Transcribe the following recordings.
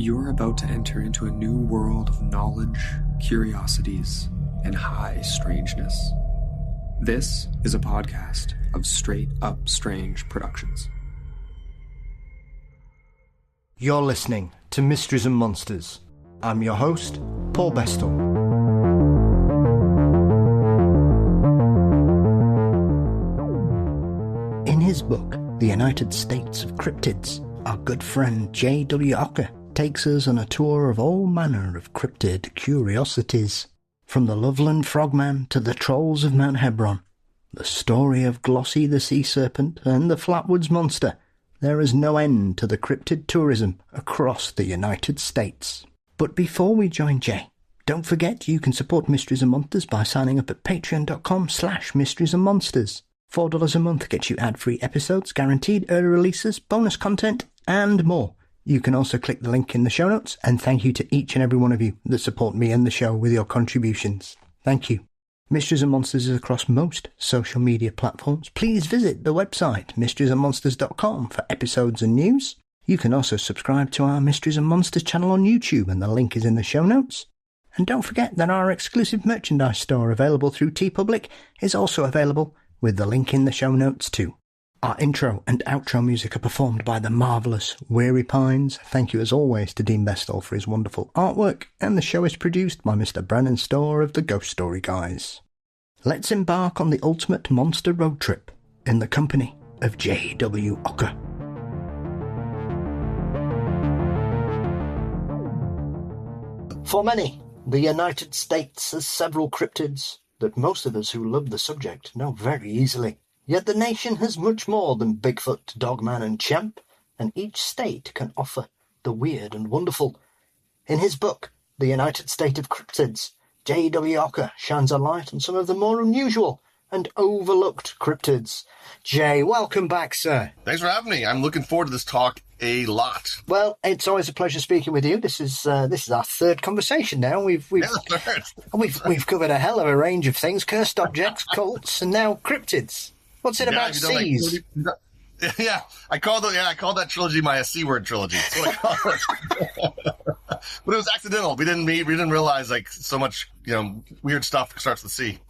You're about to enter into a new world of knowledge, curiosities, and high strangeness. This is a podcast of Straight Up Strange Productions. You're listening to Mysteries and Monsters. I'm your host, Paul Bestall. In his book, The United States of Cryptids, our good friend W Ocker takes us on a tour of all manner of cryptid curiosities. From the Loveland Frogman to the trolls of Mount Hebron, the story of Glossy the sea serpent and the Flatwoods monster, there is no end to the cryptid tourism across the United States. But before we join Jay, don't forget you can support Mysteries and Monsters by signing up at patreon.com/Mysteries and Monsters. $4 a month gets you ad-free episodes, guaranteed early releases, bonus content, and more. You can also click the link in the show notes, and thank you to each and every one of you that support me and the show with your contributions. Thank you. Mysteries and Monsters is across most social media platforms. Please visit the website mysteriesandmonsters.com for episodes and news. You can also subscribe to our Mysteries and Monsters channel on YouTube, and the link is in the show notes. And don't forget that our exclusive merchandise store available through TeePublic is also available with the link in the show notes too. Our intro and outro music are performed by the marvellous Weary Pines. Thank you as always to Dean Bestall for his wonderful artwork, and the show is produced by Mr. Brennan Storr of the Ghost Story Guys. Let's embark on the ultimate monster road trip in the company of W Ocker. For many, the United States has several cryptids that most of us who love the subject know very easily. Yet the nation has much more than Bigfoot, Dogman and Champ, and each state can offer the weird and wonderful. In his book, The United State of Cryptids, W Ocker shines a light on some of the more unusual and overlooked cryptids. Jay, welcome back, sir. Thanks for having me. I'm looking forward to this talk a lot. Well, it's always a pleasure speaking with you. This is our third conversation now. We've covered a hell of a range of things: cursed objects, cults, and now cryptids. What's it about seas? I called that trilogy my C-word trilogy. That's what I call it. But it was accidental. We didn't realize like so much, weird stuff starts with C.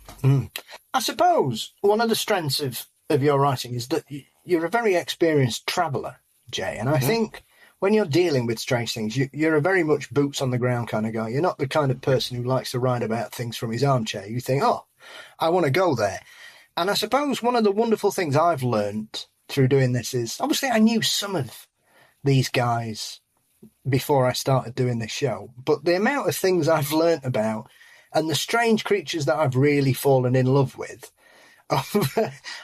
I suppose one of the strengths of your writing is that you're a very experienced traveller, Jay, and I think when you're dealing with strange things, you're a very much boots on the ground kind of guy. You're not the kind of person who likes to write about things from his armchair. You think, oh, I want to go there. And I suppose one of the wonderful things I've learned through doing this is, obviously I knew some of these guys before I started doing this show, but the amount of things I've learnt about and the strange creatures that I've really fallen in love with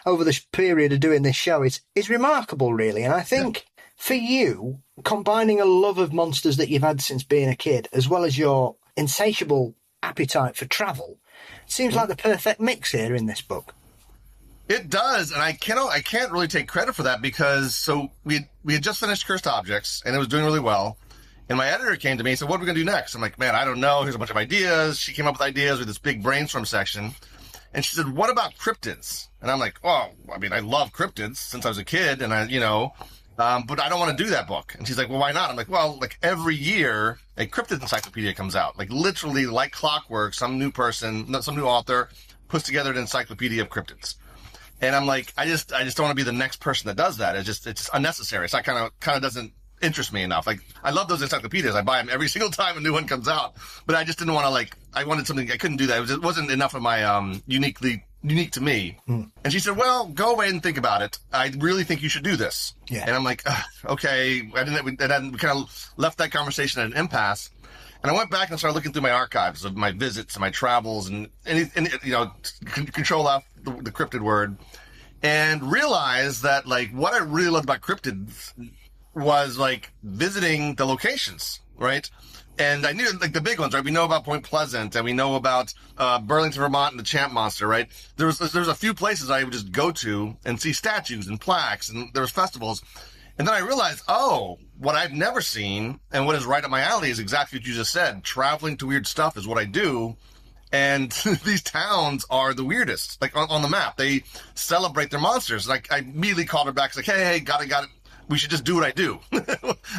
over this period of doing this show is remarkable, really. And I think for you, combining a love of monsters that you've had since being a kid, as well as your insatiable appetite for travel, seems like the perfect mix here in this book. It does, and I can't really take credit for that because we had just finished Cursed Objects, and it was doing really well. And my editor came to me and said, "What are we going to do next?" I'm like, "Man, I don't know. Here's a bunch of ideas." She came up with ideas with this big brainstorm section, and she said, "What about cryptids?" And I'm like, "Well, I mean, I love cryptids since I was a kid, and but I don't want to do that book." And she's like, "Well, why not?" I'm like, "Well, like every year a cryptid encyclopedia comes out, like literally like clockwork. Some new author puts together an encyclopedia of cryptids." And I'm like, I just don't want to be the next person that does that. It's just unnecessary. It's not kind of doesn't interest me enough. Like, I love those encyclopedias. I buy them every single time a new one comes out. But I just didn't want to I wanted something. I couldn't do that. It wasn't enough of my unique to me. And she said, "Well, go away and think about it. I really think you should do this." Yeah. And I'm like, okay. We kind of left that conversation at an impasse. And I went back and started looking through my archives of my visits and my travels and control out the cryptid word, and realized that what I really loved about cryptids was visiting the locations, right? And I knew the big ones, right? We know about Point Pleasant, and we know about Burlington, Vermont, and the Champ Monster, right? There was a few places I would just go to and see statues and plaques, and there was festivals. And then I realized, what I've never seen and what is right up my alley is exactly what you just said. Traveling to weird stuff is what I do. And these towns are the weirdest, on the map. They celebrate their monsters. I immediately called her back. It's hey, got it. We should just do what I do.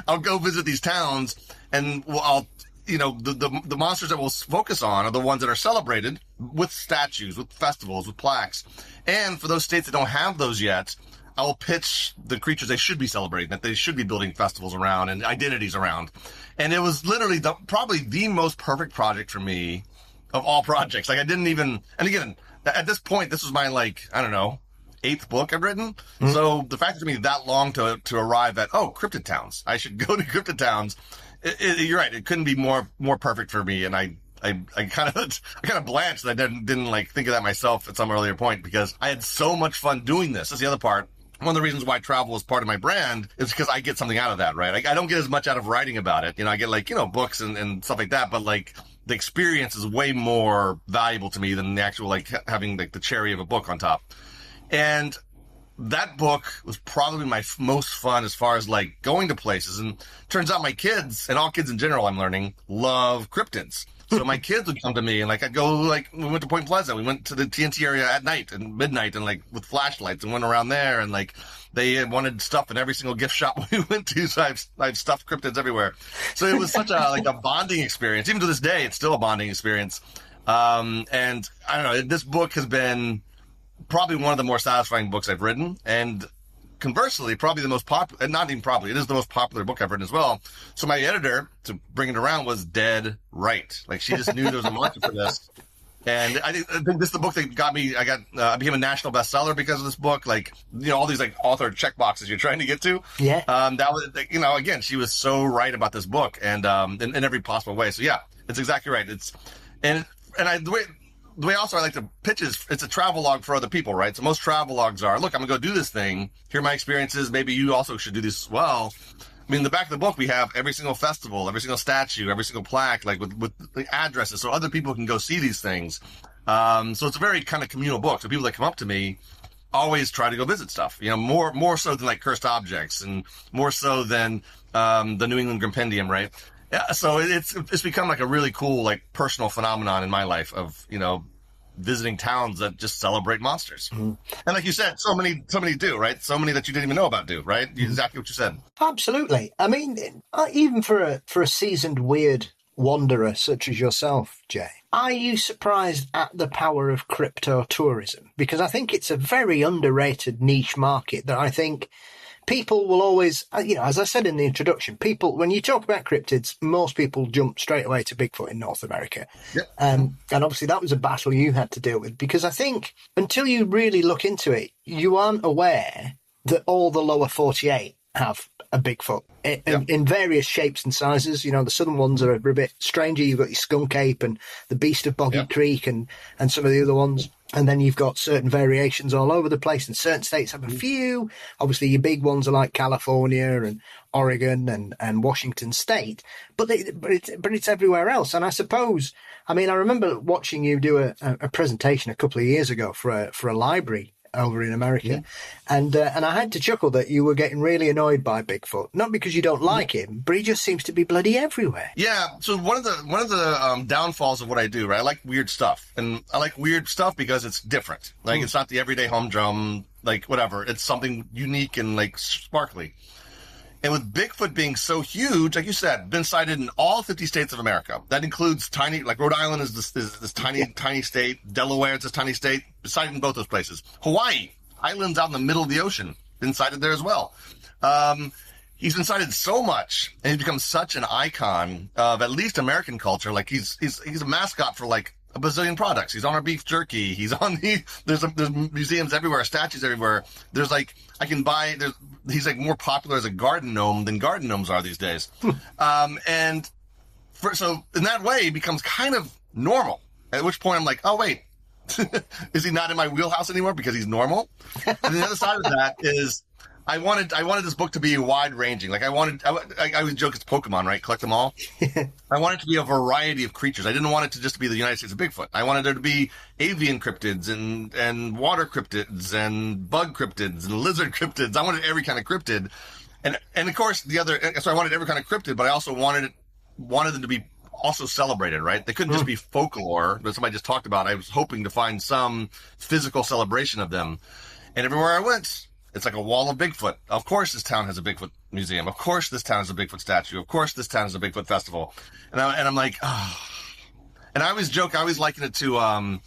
I'll go visit these towns And the monsters that we'll focus on are the ones that are celebrated with statues, with festivals, with plaques. And for those states that don't have those yet, I will pitch the creatures they should be celebrating, that they should be building festivals around and identities around. And it was literally probably the most perfect project for me of all projects. Like, I didn't even, and again, at this point, this was my, I don't know, 8th book I've written. Mm-hmm. So the fact that it took me that long to arrive at, cryptid towns. I should go to cryptid towns. You're right. It couldn't be more perfect for me. And I kind of blanched that I didn't think of that myself at some earlier point, because I had so much fun doing this. That's the other part. One of the reasons why travel is part of my brand is because I get something out of that, right? I don't get as much out of writing about it. I get books and stuff like that, but the experience is way more valuable to me than the actual, having the cherry of a book on top. And that book was probably my most fun as far as going to places. And turns out my kids, and all kids in general, I'm learning, love cryptids. So my kids would come to me and I'd go, we went to Point Pleasant. We went to the TNT area at night and midnight and with flashlights and went around there, and they wanted stuff in every single gift shop we went to. So I've stuffed cryptids everywhere. So it was such a bonding experience. Even to this day, it's still a bonding experience. And I don't know, this book has been probably one of the more satisfying books I've written. And conversely, probably the most popular, not even probably, it is the most popular book I've written as well. So my editor, to bring it around, was dead right. She just knew there was a market for this. And I think this is the book that got me, I became a national bestseller because of this book. All these author check boxes you're trying to get to. Yeah. That was, again, she was so right about this book, and, in every possible way. So yeah, it's exactly right. The way also I like to pitch is it's a travel log for other people, right? So most travel logs are, look, I'm going to go do this thing. Here are my experiences. Maybe you also should do this as well. I mean, in the back of the book, we have every single festival, every single statue, every single plaque, with the addresses, so other people can go see these things. So it's a very kind of communal book. So people that come up to me always try to go visit stuff, more so than cursed objects, and more so than the New England Compendium, right? Yeah, so it's become a really cool, personal phenomenon in my life of, visiting towns that just celebrate monsters. Mm-hmm. And like you said, so many do, right? So many that you didn't even know about do, right? Mm-hmm. Exactly what you said. Absolutely. I mean, even for a seasoned weird wanderer such as yourself, Jay, are you surprised at the power of crypto tourism? Because I think it's a very underrated niche market that I think people will always, as I said in the introduction, when you talk about cryptids, most people jump straight away to Bigfoot in North America. Yep. And obviously that was a battle you had to deal with, because I think until you really look into it, you aren't aware that all the lower 48 have a Bigfoot in various shapes and sizes. The southern ones are a bit stranger. You've got your skunk ape and the beast of Boggy Creek and some of the other ones. And then you've got certain variations all over the place, and certain states have a few. Obviously, your big ones are like California and Oregon and Washington State, but it's everywhere else. And I suppose, I remember watching you do a presentation a couple of years ago for a library over in America, and I had to chuckle that you were getting really annoyed by Bigfoot, not because you don't like him, but he just seems to be bloody everywhere. Yeah. So one of the downfalls of what I do, right? I like weird stuff, and I like weird stuff because it's different. It's not the everyday humdrum, whatever. It's something unique and sparkly. And with Bigfoot being so huge, like you said, been sighted in all 50 states of America. That includes tiny, Rhode Island is this tiny state. Delaware is this tiny state. Sighted in both those places. Hawaii, islands out in the middle of the ocean, been sighted there as well. He's been cited so much, and he's become such an icon of at least American culture. He's a mascot for a bazillion products. He's on our beef jerky. He's on there's museums everywhere, statues everywhere. He's more popular as a garden gnome than garden gnomes are these days. So in that way, he becomes kind of normal. At which point I'm like, oh wait, is he not in my wheelhouse anymore because he's normal? And the other side of that is, I wanted this book to be wide ranging. I always joke it's Pokemon, right? Collect them all. I wanted it to be a variety of creatures. I didn't want it to just be the United States of Bigfoot. I wanted there to be avian cryptids and water cryptids and bug cryptids and lizard cryptids. I wanted every kind of cryptid. And of course so I wanted every kind of cryptid, but I also wanted them to be also celebrated, right? They couldn't just be folklore that somebody just talked about. I was hoping to find some physical celebration of them. And everywhere I went, It's like a wall of Bigfoot. Of course this town has a Bigfoot museum. Of course this town has a Bigfoot statue. Of course this town has a Bigfoot festival. And I'm like, oh. And I always joke, I always liken it to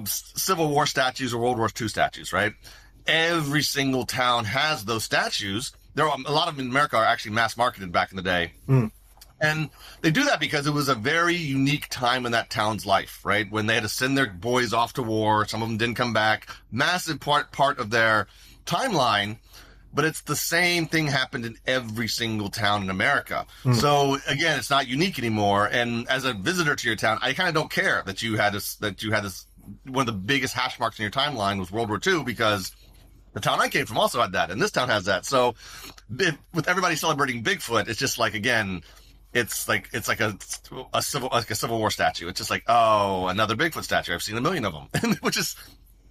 Civil War statues or World War II statues, right? Every single town has those statues. There are a lot of them in America are actually mass marketed back in the day. And they do that because it was a very unique time in that town's life, right? When they had to send their boys off to war. Some of them didn't come back. Massive part of their timeline. But it's the same thing happened in every single town in America. So again, it's not unique anymore. And as a visitor to your town, I kind of don't care that you had this, one of the biggest hash marks in your timeline was World War II, because the town I came from also had that. And this town has that. So with everybody celebrating Bigfoot, it's just like, again, it's like a Civil War statue. It's just like, oh, another Bigfoot statue. I've seen a million of them, which is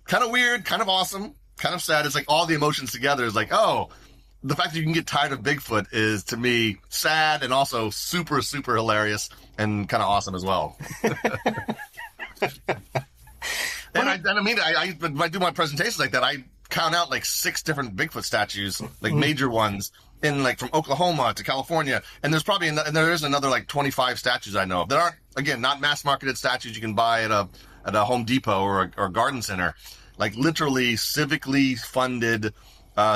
kind of weird, kind of awesome, kind of sad. It's like all the emotions together is like, oh, the fact that you can get tired of Bigfoot is, to me, sad and also super, super hilarious and kind of awesome as well. When I do my presentations like that, I count out like 6 different Bigfoot statues, like major ones, in like from Oklahoma to California, and there is another like 25 statues I know of that aren't, again, not mass marketed statues you can buy at a Home Depot or a garden center, like literally civically funded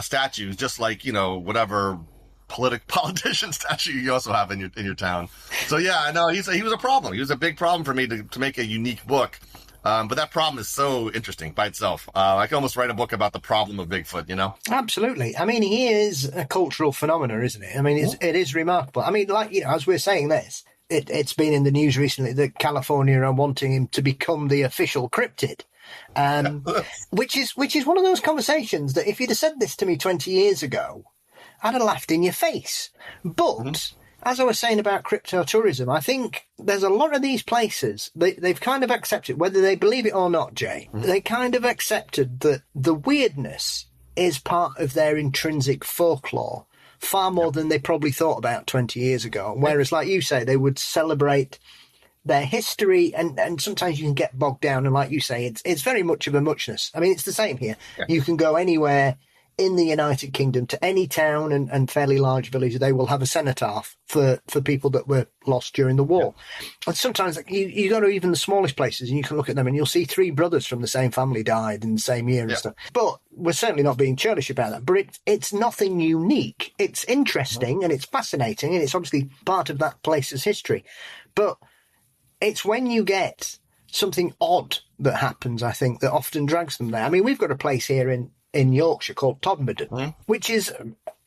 statues, just like, you know, whatever politician statue you also have in your town. So yeah, I know he was a problem. He was a big problem for me to make a unique book. But that problem is so interesting by itself. I can almost write a book about the problem of Bigfoot, you know? Absolutely. I mean, he is a cultural phenomenon, isn't it? I mean, it is remarkable. I mean, like, you know, as we're saying this, it's been in the news recently that California are wanting him to become the official cryptid. Which is one of those conversations that if you'd have said this to me 20 years ago, I'd have laughed in your face. But as I was saying about cryptotourism, I think there's a lot of these places, they've kind of accepted, whether they believe it or not, Jay, they kind of accepted that the weirdness is part of their intrinsic folklore, far more than they probably thought about 20 years ago. Whereas, like you say, they would celebrate their history, and sometimes you can get bogged down, and like you say, it's very much of a muchness. I mean, it's the same here. Yeah. You can go anywhere in the United Kingdom to any town and fairly large village, they will have a cenotaph for people that were lost during the war. Yeah. And sometimes you go to even the smallest places and you can look at them and you'll see 3 brothers from the same family died in the same year and stuff. But we're certainly not being churlish about that. But it's nothing unique. It's interesting and it's fascinating, and it's obviously part of that place's history. But it's when you get something odd that happens, I think, that often drags them there. I mean, we've got a place here in Yorkshire called Todmorden, which is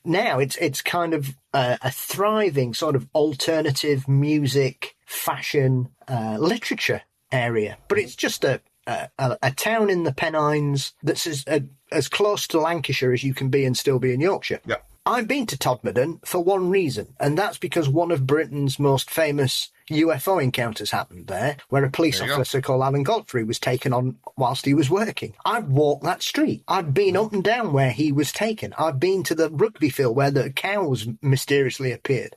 now it's kind of a thriving sort of alternative music, fashion, literature area. But it's just a town in the Pennines that's as close to Lancashire as you can be and still be in Yorkshire. Yeah. I've been to Todmorden for one reason, and that's because one of Britain's most famous UFO encounters happened there, where a police officer called Alan Godfrey was taken on whilst he was working. I've walked that street. I've been up and down where he was taken. I've been to the rugby field where the cows mysteriously appeared.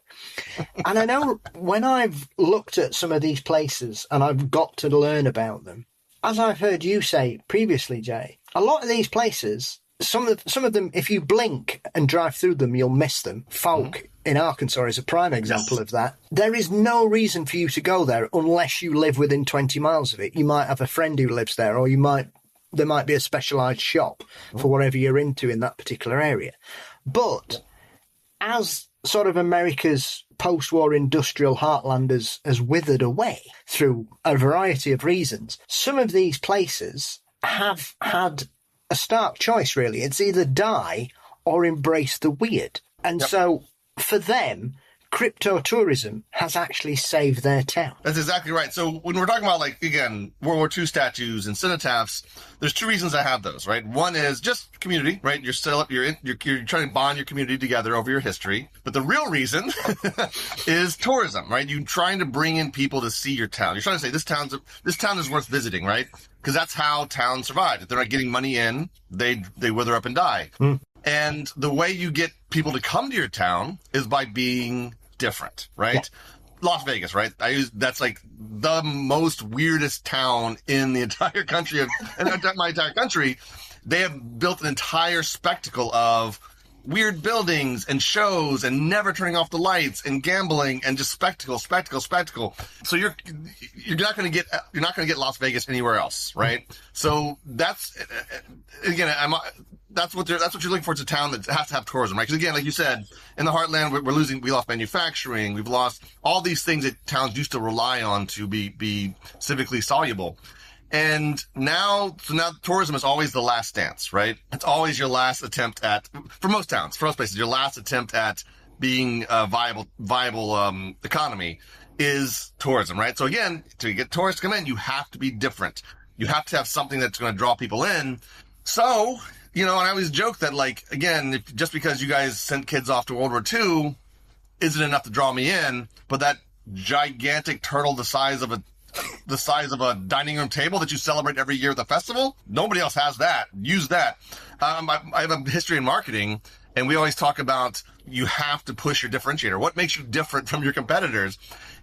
And I know when I've looked at some of these places and I've got to learn about them, as I've heard you say previously, Jay, a lot of these places, some of them, if you blink and drive through them, you'll miss them. Falk in Arkansas is a prime example of that. There is no reason for you to go there unless you live within 20 miles of it. You might have a friend who lives there, or there might be a specialised shop for whatever you're into in that particular area. But as sort of America's post-war industrial heartland has withered away through a variety of reasons, some of these places have had a stark choice, really. It's either die or embrace the weird. And so for them, cryptotourism has actually saved their town. That's exactly right. So when we're talking about, like, again, World War II statues and cenotaphs, there's 2 reasons I have those, right? One is just community, right? You're trying to bond your community together over your history. But the real reason is tourism, right? You're trying to bring in people to see your town. You're trying to say this town is worth visiting, right? Because that's how towns survive. If they're not getting money in, they wither up and die. And the way you get people to come to your town is by being different, right? Yeah. Las Vegas, right? That's like the most weirdest town in the entire country, my entire country. they have built an entire spectacle of weird buildings and shows and never turning off the lights and gambling and just spectacle. So you're not going to get Las Vegas anywhere else, right? So that's, again, that's what you're looking for. It's a town that has to have tourism, right? Because again, like you said, in the heartland, we lost manufacturing. We've lost all these things that towns used to rely on to be civically soluble. And so now tourism is always the last dance, right? It's always your last attempt for most places, your last attempt at being a viable economy is tourism, right? So again, to get tourists to come in, you have to be different. You have to have something that's going to draw people in. So, and I always joke that, like, again, just because you guys sent kids off to World War II isn't enough to draw me in, but that gigantic turtle the size of a dining room table that you celebrate every year at the festival, nobody else has that. Use that. I have a history in marketing, and we always talk about you have to push your differentiator. What makes you different from your competitors?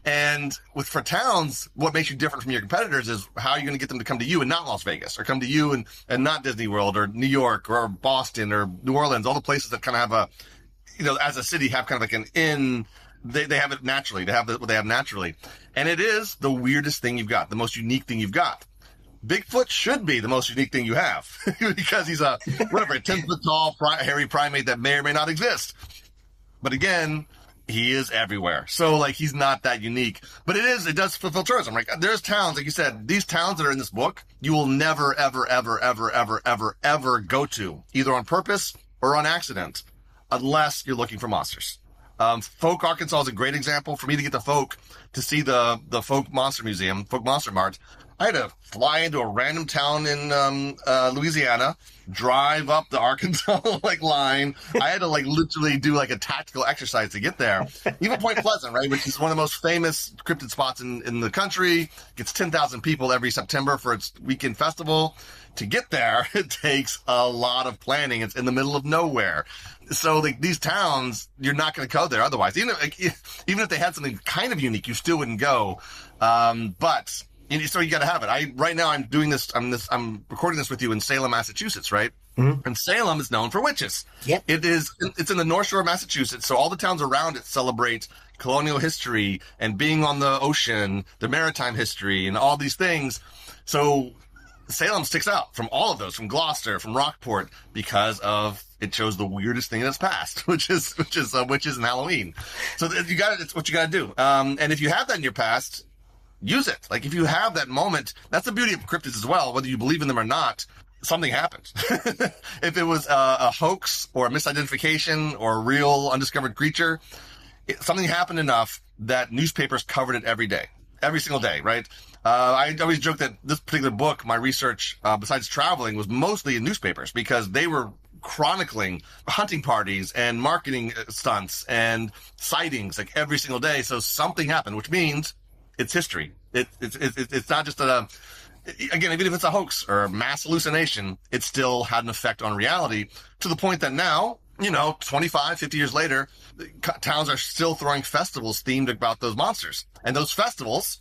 And for towns, what makes you different from your competitors is how you're going to get them to come to you and not Las Vegas, or come to you and not Disney World or New York or Boston or New Orleans, all the places that kind of have as a city have kind of like an in. They have it naturally. They have what they have naturally. And it is the weirdest thing you've got, the most unique thing you've got. Bigfoot should be the most unique thing you have because he's a 10-foot tall, hairy primate that may or may not exist. But again, he is everywhere. So, like, he's not that unique. But it does fulfill tourism. Like, there's towns, like you said, these towns that are in this book, you will never, ever, ever, ever, ever, ever, ever go to, either on purpose or on accident, unless you're looking for monsters. Folk Arkansas is a great example. For me to get to Folk, to see the Folk Monster Museum, Folk Monster Mart, I had to fly into a random town in Louisiana, drive up the Arkansas line. I had to literally do a tactical exercise to get there. Even Point Pleasant, right, which is one of the most famous cryptid spots in the country, gets 10,000 people every September for its weekend festival. To get there, it takes a lot of planning. It's in the middle of nowhere. So these towns, you're not going to go there otherwise. Even if they had something kind of unique, you still wouldn't go. But so you got to have it. Right now I'm doing this. I'm recording this with you in Salem, Massachusetts, right? Mm-hmm. And Salem is known for witches. Yep. It's in the North Shore of Massachusetts. So all the towns around it celebrate colonial history and being on the ocean, the maritime history, and all these things. So Salem sticks out from all of those, from Gloucester, from Rockport, because it shows the weirdest thing in its past, which is witches and Halloween. So it's what you got to do. And if you have that in your past, use it. Like, if you have that moment, that's the beauty of cryptids as well. Whether you believe in them or not, something happened. If it was a hoax or a misidentification or a real undiscovered creature, something happened enough that newspapers covered it every single day, right? I always joke that this particular book, my research, besides traveling, was mostly in newspapers, because they were chronicling hunting parties and marketing stunts and sightings every single day. So something happened, which means it's history. It's not just again, even if it's a hoax or a mass hallucination, it still had an effect on reality, to the point that now, 25, 50 years later, towns are still throwing festivals themed about those monsters. And those festivals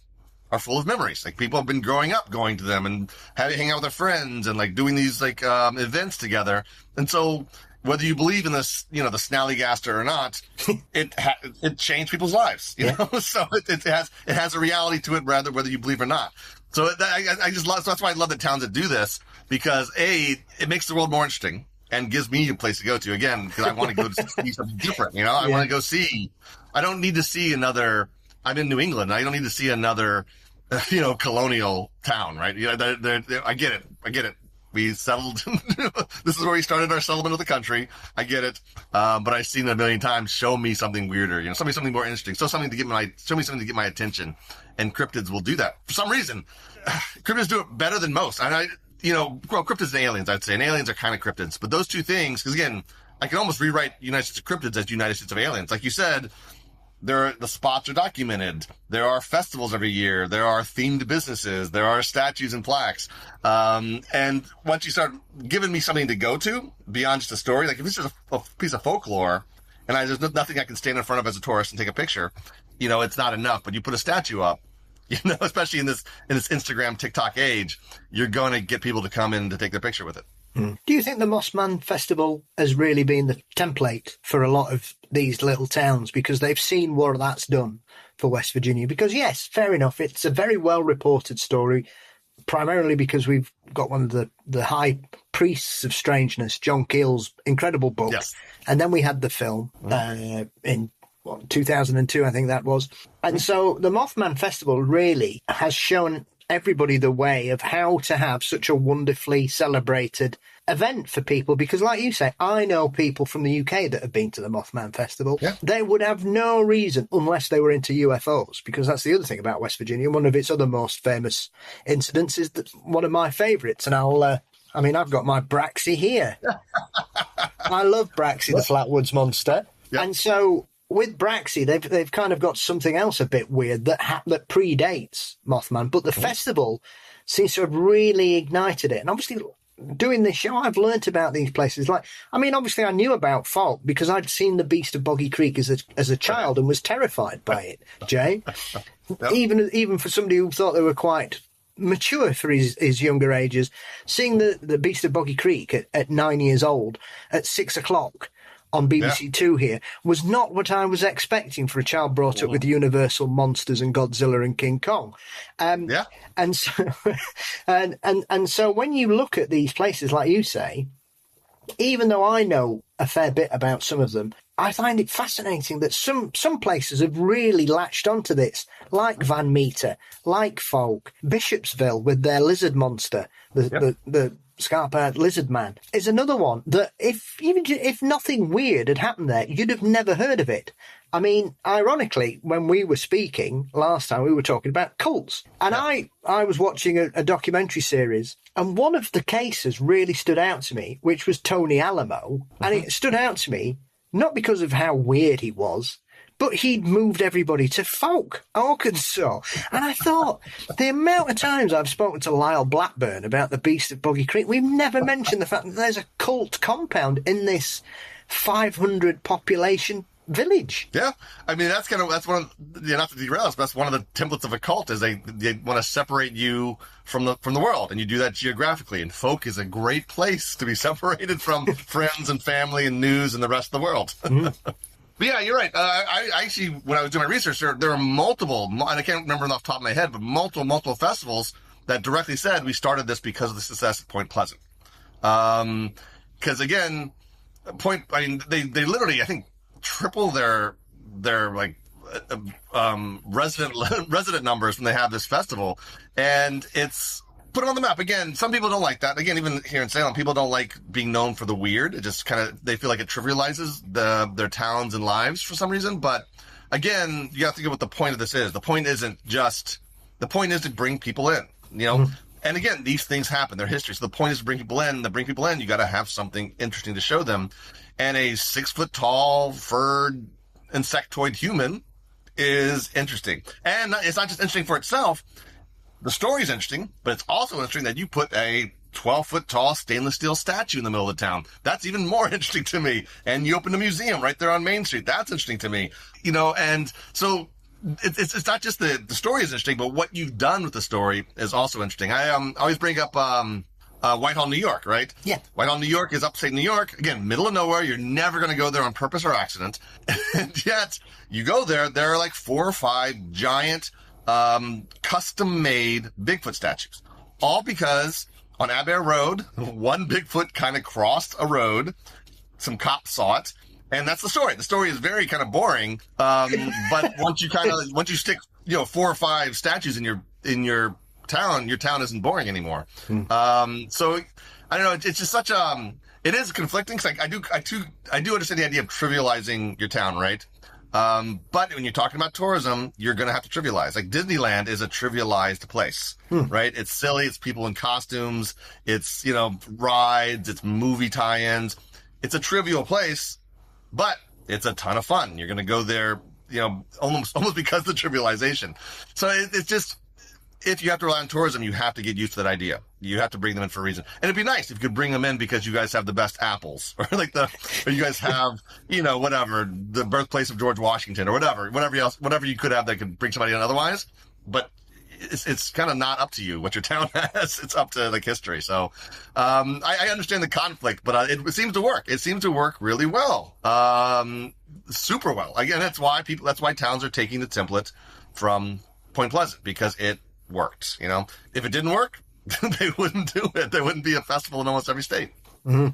are full of memories. People have been growing up going to them and hanging out with their friends and doing these events together. And so whether you believe in this, the snallygaster or not, it changed people's lives, you know? So it has a reality to it, whether you believe or not. So I just love, so that's why I love the towns that do this, because it makes the world more interesting and gives me a place to go to, again, because I want to go to see something different, I want to go see, I don't need to see another, I'm in New England, I don't need to see another, colonial town, right? I get it. We settled. This is where we started our settlement of the country. I get it. But I've seen it a million times. Show me something weirder, show me something more interesting. Show me something to get my attention. And cryptids will do that. For some reason, cryptids do it better than most. And cryptids and aliens, I'd say. And aliens are kind of cryptids. But those two things, because again, I can almost rewrite United States of Cryptids as United States of Aliens. Like you said, the spots are documented. There are festivals every year. There are themed businesses. There are statues and plaques. And once you start giving me something to go to beyond just a story, if it's just a piece of folklore and there's nothing I can stand in front of as a tourist and take a picture, it's not enough. But you put a statue up, especially in this Instagram, TikTok age, you're going to get people to come in to take their picture with it. Do you think the Mossman Festival has really been the template for a lot of these little towns because they've seen what that's done for West Virginia? Because, yes, fair enough, it's a very well-reported story, primarily because we've got one of the high priests of strangeness, John Keel's incredible book. Yes. And then we had the film in 2002, I think that was. And so the Mothman Festival really has shown everybody the way of how to have such a wonderfully celebrated event for people, because like you say, I know people from the UK that have been to the Mothman Festival. Yeah. They would have no reason unless they were into UFOs, because that's the other thing about West Virginia. One of its other most famous incidents is that one of my favourites, and I've got my Braxy here. I love Braxy the Flatwoods Monster. Yep. And so with Braxy, they've kind of got something else a bit weird that predates Mothman, but the festival seems to have really ignited it. And obviously, doing this show, I've learnt about these places. Obviously, I knew about Falk because I'd seen the Beast of Boggy Creek as a child and was terrified by it, Jay. Yep. Even for somebody who thought they were quite mature for his younger ages, seeing the Beast of Boggy Creek at 9 years old at 6 o'clock on BBC Two here was not what I was expecting for a child brought up with Universal monsters and Godzilla and King Kong. And so and so when you look at these places, like you say, even though I know a fair bit about some of them, I find it fascinating that some places have really latched onto this, like Van Meter, like Folk, Bishopsville with their lizard monster, the scarp-haired lizard man, is another one that if nothing weird had happened there, you'd have never heard of it. I mean, ironically, when we were speaking last time, we were talking about cults. And I was watching a documentary series, and one of the cases really stood out to me, which was Tony Alamo. And it stood out to me not because of how weird he was, but he'd moved everybody to Folk, Arkansas. And I thought, the amount of times I've spoken to Lyle Blackburn about the Beast of Boggy Creek, we've never mentioned the fact that there's a cult compound in this 500 population village. Yeah. I mean, that's one of, not to derail us, but that's one of the templates of a cult is they want to separate you from the world, and you do that geographically. And Folk is a great place to be separated from friends and family and news and the rest of the world. But yeah, you're right. I actually, when I was doing my research, there were multiple, and I can't remember off the top of my head, but multiple festivals that directly said we started this because of the success at Point Pleasant. Because again, they literally, I think, triple their resident numbers when they have this festival, and it's put it on the map. Again, some people don't like that. Again, even here in Salem, people don't like being known for the weird. It just they feel like it trivializes their towns and lives for some reason. But again, you have to get what the point of this is. The point is to bring people in, And again, these things happen. They're history. So the point is to bring people in. To bring people in, you got to have something interesting to show them. And a 6 foot tall, furred, insectoid human is interesting. And it's not just interesting for itself. The story's interesting, but it's also interesting that you put a 12-foot tall stainless steel statue in the middle of the town. That's even more interesting to me. And you opened a museum right there on Main Street. That's interesting to me. And so it's not just the story is interesting, but what you've done with the story is also interesting. I always bring up Whitehall, New York, right? Yeah. Whitehall, New York is upstate New York. Again, middle of nowhere. You're never going to go there on purpose or accident. And yet you go there are like 4 or 5 giant custom-made Bigfoot statues. All because on Aber Road, one Bigfoot kind of crossed a road. Some cops saw it. And that's the story. The story is very kind of boring. But once you stick, 4 or 5 statues in your town isn't boring anymore. So I don't know. It's just such it is conflicting. Cause I do understand the idea of trivializing your town, right? But when you're talking about tourism, you're going to have to trivialize. Like Disneyland is a trivialized place, right? It's silly. It's people in costumes. It's, rides. It's movie tie-ins. It's a trivial place, but it's a ton of fun. You're going to go there, almost because of the trivialization. So it's just, if you have to rely on tourism, you have to get used to that idea. You have to bring them in for a reason. And it'd be nice if you could bring them in because you guys have the best apples, or or you guys have, whatever, the birthplace of George Washington, or whatever you could have that could bring somebody in otherwise. But it's kind of not up to you what your town has. It's up to like history. So, I understand the conflict, but it seems to work. It seems to work really well. Super well. Again, that's why towns are taking the template from Point Pleasant, because it worked. You know, if it didn't work, they wouldn't do it. There wouldn't be a festival in almost every state. Mm-hmm.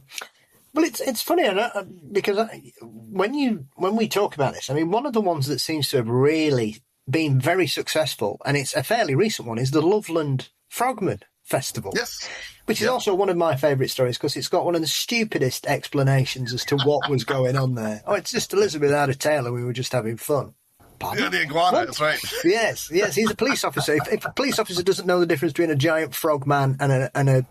Well, it's funny because when we talk about this, I mean, one of the ones that seems to have really been very successful, and it's a fairly recent one, is the Loveland Frogman Festival. Yes. Which is also one of my favourite stories, because it's got one of the stupidest explanations as to what was going on there. Oh, it's just Elizabeth had a tail and we were just having fun. Yeah, the iguana, that's right. Yes, he's a police officer. If a police officer doesn't know the difference between a giant frogman and an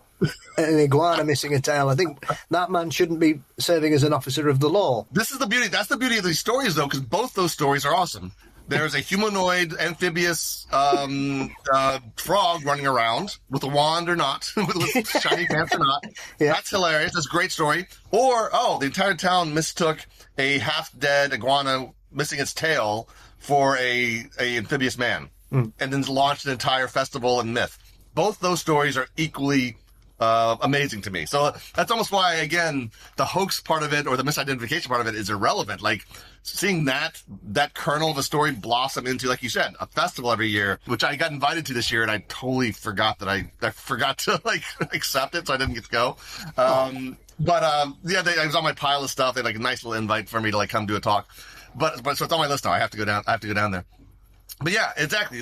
iguana missing a tail, I think that man shouldn't be serving as an officer of the law. This is the beauty. That's the beauty of these stories, though, because both those stories are awesome. There's a humanoid, amphibious frog running around with a wand or not, with shiny pants or not. Yeah. That's hilarious. That's a great story. Or, the entire town mistook a half-dead iguana missing its tail for a amphibious man, and then launched an entire festival and myth. Both those stories are equally amazing to me. So that's almost why, again, the hoax part of it or the misidentification part of it is irrelevant. Like, seeing that kernel of a story blossom into, like you said, a festival every year, which I got invited to this year, and I totally forgot that I forgot to like accept it, so I didn't get to go. I was on my pile of stuff. They had like a nice little invite for me to like come do a talk. But so it's on my list now. I have to go down there. But yeah, exactly.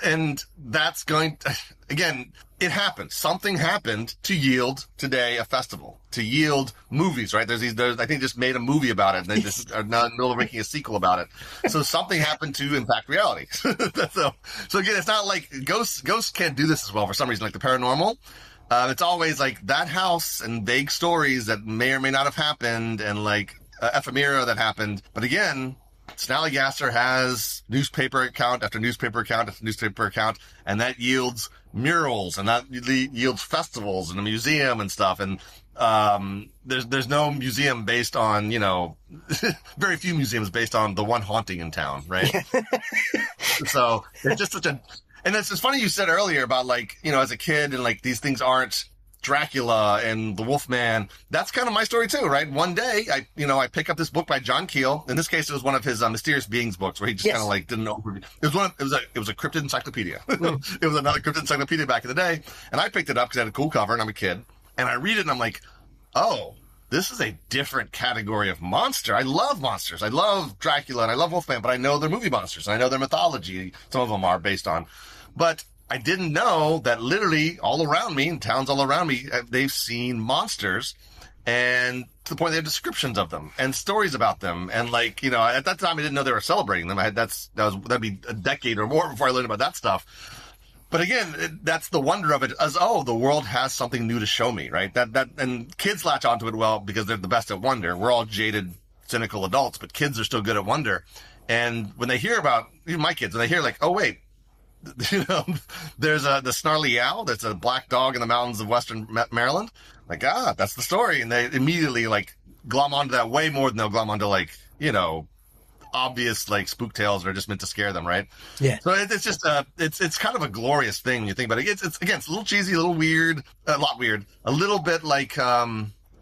And that's going to, again, it happened. Something happened to yield today a festival, to yield movies, right? There's I think just made a movie about it, and they just are now in the middle of making a sequel about it. So something happened to impact reality. So again, it's not like ghosts can't do this as well for some reason, like the paranormal. It's always like that house and vague stories that may or may not have happened, and like ephemera that happened. But again, Snallygaster has newspaper account after newspaper account after newspaper account, and that yields murals, and that yields festivals and a museum and stuff. And there's no museum based on, very few museums based on the one haunting in town, right? So it's just and it's funny you said earlier about like, as a kid, and like these things aren't Dracula and the Wolfman. That's kind of my story too, right? One day, I pick up this book by John Keel. In this case, it was one of his Mysterious Beings books, where he just kind of like didn't know. It was a cryptid encyclopedia. It was another cryptid encyclopedia back in the day, and I picked it up because it had a cool cover, and I'm a kid, and I read it, and I'm like, oh, this is a different category of monster. I love monsters. I love Dracula and I love Wolfman, but I know they're movie monsters, and I know their mythology. Some of them are based on, but I didn't know that literally all around me, in towns all around me, they've seen monsters, and to the point they have descriptions of them and stories about them. And like, at that time I didn't know they were celebrating them. That'd be a decade or more before I learned about that stuff. But again, that's the wonder of it, as, the world has something new to show me, right? And kids latch onto it well because they're the best at wonder. We're all jaded, cynical adults, but kids are still good at wonder. And when they hear about, even my kids, when they hear like, oh wait, there's the snarly owl. That's a black dog in the mountains of Western Maryland. Like, that's the story. And they immediately like glom onto that way more than they'll glom onto like, obvious like spook tales that are just meant to scare them. Right. Yeah. So it's just, it's kind of a glorious thing when you think about it. It's a little cheesy, a little weird, a little bit like,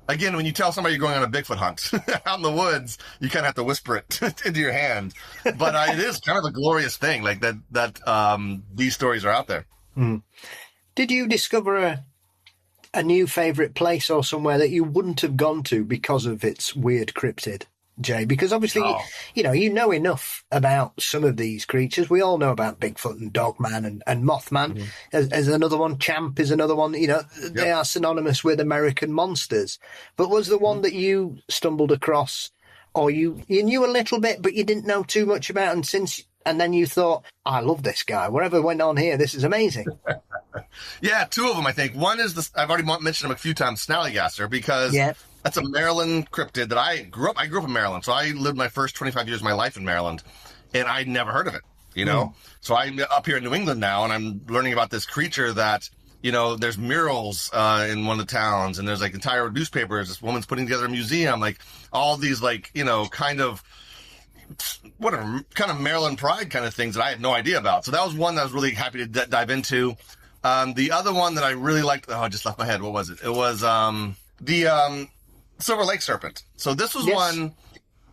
again, when you tell somebody you're going on a Bigfoot hunt out in the woods, you kind of have to whisper it into your hand. But it is kind of a glorious thing, like that these stories are out there. Mm. Did you discover a new favourite place or somewhere that you wouldn't have gone to because of its weird cryptid, Jay? Because obviously, you know enough about some of these creatures. We all know about Bigfoot and Dogman and Mothman. Mm-hmm. As another one, Champ is another one. They are synonymous with American monsters. But was the one that you stumbled across, or you knew a little bit, but you didn't know too much about, and then you thought, I love this guy. Whatever went on here, this is amazing. Yeah, two of them, I think. One is I've already mentioned him a few times, Snallygaster, because that's a Maryland cryptid that I grew up in Maryland. So I lived my first 25 years of my life in Maryland, and I'd never heard of it, So I'm up here in New England now, and I'm learning about this creature that, there's murals in one of the towns, and there's like entire newspapers. This woman's putting together a museum, like all these like, kind of whatever kind of Maryland pride kind of things that I had no idea about. So that was one that I was really happy to dive into. The other one that I really liked, I just left my head. What was it? It was the Silver Lake Serpent. So this was one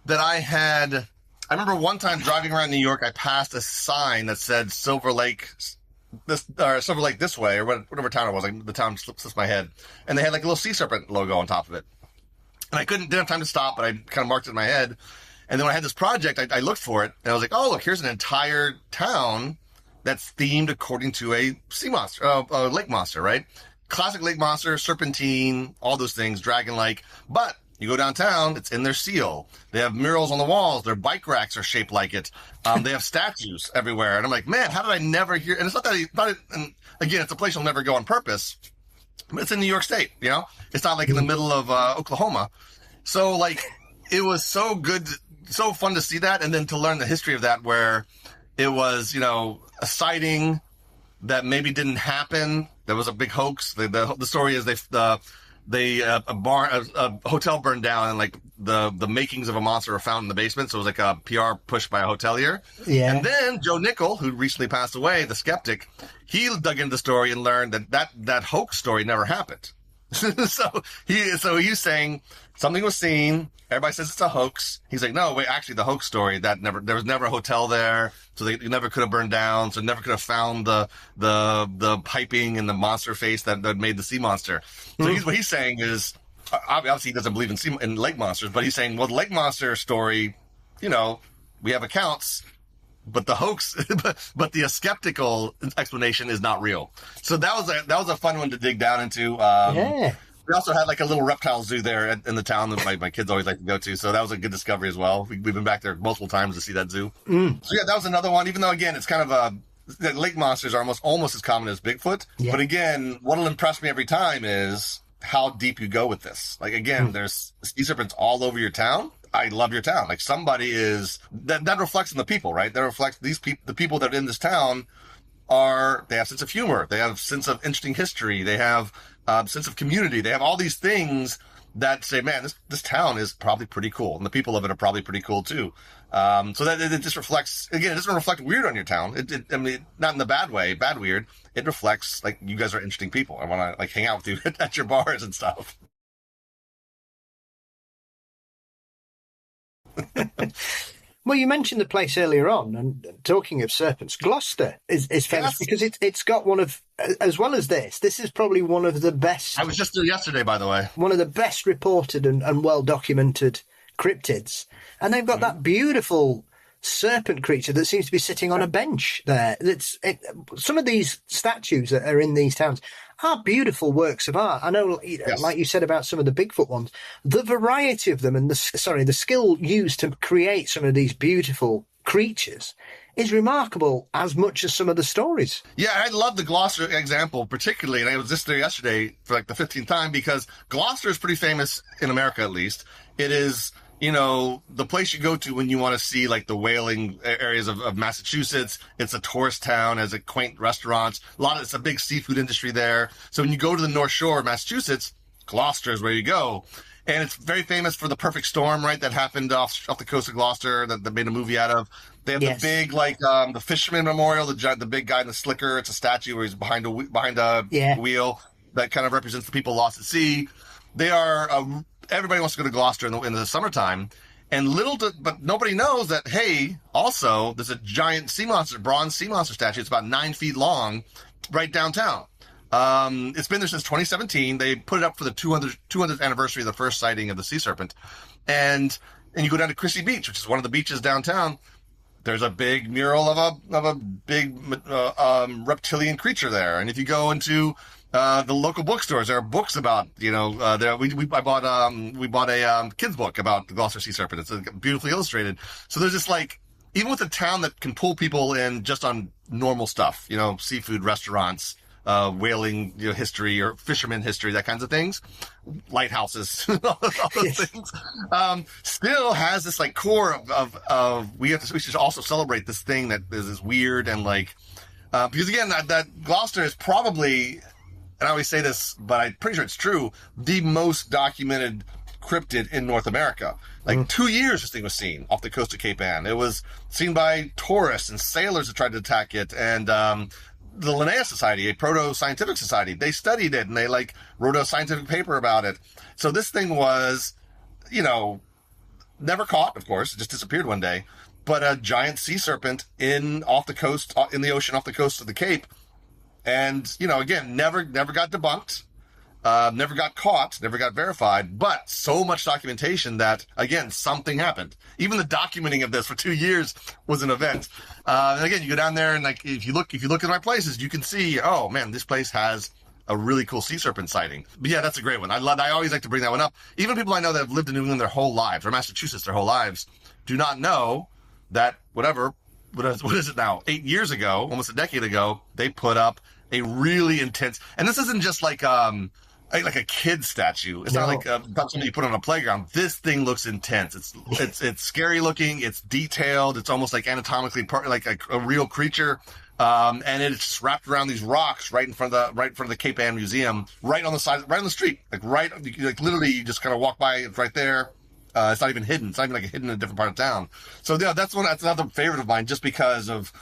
that I remember one time driving around New York, I passed a sign that said Silver Lake this way, or whatever town it was. Like the town slips my head, and they had like a little sea serpent logo on top of it. And I didn't have time to stop, but I kind of marked it in my head. And then when I had this project, I looked for it, and I was like, oh, look, here's an entire town that's themed according to a sea monster, a lake monster, right? Classic lake monster, serpentine, all those things, dragon-like. But you go downtown, it's in their seal. They have murals on the walls. Their bike racks are shaped like it. They have statues everywhere. And I'm like, man, how did I never hear? And it's not that, and again, it's a place you'll never go on purpose. It's in New York State, you know? It's not like in the middle of Oklahoma. So, like, it was so good, so fun to see that, and then to learn the history of that, where it was, a sighting that maybe didn't happen. There was a big hoax. The story is a hotel burned down, and like the makings of a monster were found in the basement. So it was like a PR push by a hotelier. Yeah. And then Joe Nickel, who recently passed away, the skeptic, he dug into the story and learned that hoax story never happened. So he's saying something was seen. Everybody says it's a hoax. He's like, no, wait, actually the hoax story there was never a hotel there. So they never could have burned down. So never could have found the piping and the monster face that made the sea monster. So what he's saying is, obviously he doesn't believe in lake monsters, but he's saying, well, the lake monster story, we have accounts, but the hoax, but the skeptical explanation is not real. So that was a fun one to dig down into. We also had like a little reptile zoo there in the town that my kids always like to go to. So that was a good discovery as well. We've been back there multiple times to see that zoo. So yeah, that was another one, even though again, it's kind of lake monsters are almost as common as Bigfoot. Yeah. But again, what'll impress me every time is how deep you go with this. Like again, there's sea serpents all over your town. I love your town. Like somebody is that reflects on the people, right? That reflects the people that are in this town they have sense of humor. They have sense of interesting history. They have sense of community. They have all these things that say, man, this town is probably pretty cool. And the people of it are probably pretty cool too. So that it just reflects, again, it doesn't reflect weird on your town. I mean, not in the bad way, bad weird. It reflects like you guys are interesting people. I want to like hang out with you at your bars and stuff. Well, you mentioned the place earlier on, and talking of serpents, Gloucester is famous because it's got one of, as well as this is probably one of the best. I was just there yesterday, by the way. One of the best reported and well documented cryptids, and they've got that beautiful serpent creature that seems to be sitting on a bench there. Some of these statues that are in these towns are beautiful works of art. I know, like you said about some of the Bigfoot ones, the variety of them and the skill used to create some of these beautiful creatures is remarkable as much as some of the stories. Yeah, I love the Gloucester example particularly, and I was just there yesterday for like the 15th time because Gloucester is pretty famous in America, at least. It is, the place you go to when you want to see like the whaling areas of Massachusetts. It's a tourist town, has a quaint restaurants. It's a big seafood industry there. So when you go to the North Shore of Massachusetts, Gloucester is where you go. And it's very famous for the perfect storm, right? That happened off the coast of Gloucester that they made a movie out of. They have the big, the fisherman memorial, the big guy in the slicker. It's a statue where he's behind a wheel that kind of represents the people lost at sea. They are, everybody wants to go to Gloucester in the summertime. And but nobody knows that, hey, also, there's a giant bronze sea monster statue. It's about 9 feet long right downtown. It's been there since 2017. They put it up for the 200th anniversary of the first sighting of the sea serpent. And you go down to Chrissy Beach, which is one of the beaches downtown. There's a big mural of a big reptilian creature there. And if you go into the local bookstores, there are books about, we bought a kid's book about the Gloucester sea serpent. It's beautifully illustrated. So there's just even with a town that can pull people in just on normal stuff, seafood restaurants, whaling history or fisherman history, that kinds of things, lighthouses, all those things, still has this core of we should also celebrate this thing that is weird and because again that Gloucester is probably, and I always say this, but I'm pretty sure it's true, the most documented cryptid in North America. Like 2 years this thing was seen off the coast of Cape Ann. It was seen by tourists and sailors that tried to attack it. And the Linnaeus Society, a proto-scientific society, they studied it and they like wrote a scientific paper about it. So this thing was, you know, never caught, of course. It just disappeared one day. But a giant sea serpent off the coast, in the ocean off the coast of the Cape. And, you know, again, never got debunked. Never got caught, never got verified, but so much documentation that, again, something happened. Even the documenting of this for 2 years was an event. And again, you go down there and like, if you look at the right places, you can see, oh man, this place has a really cool sea serpent sighting. But yeah, that's a great one. I always like to bring that one up. Even people I know that have lived in New England their whole lives, or Massachusetts their whole lives, do not know that what is it now? 8 years ago, almost a decade ago, they put up a really intense, and this isn't just like a kid statue. It's not like something you put on a playground. This thing looks intense. It's scary looking. It's detailed. It's almost like anatomically like a real creature. And it's wrapped around these rocks right in front of the Cape Ann Museum, right on the street, like literally you just kind of walk by. It's right there. It's not even hidden. It's not even like hidden in a different part of town. So yeah, that's another favorite of mine, just because of,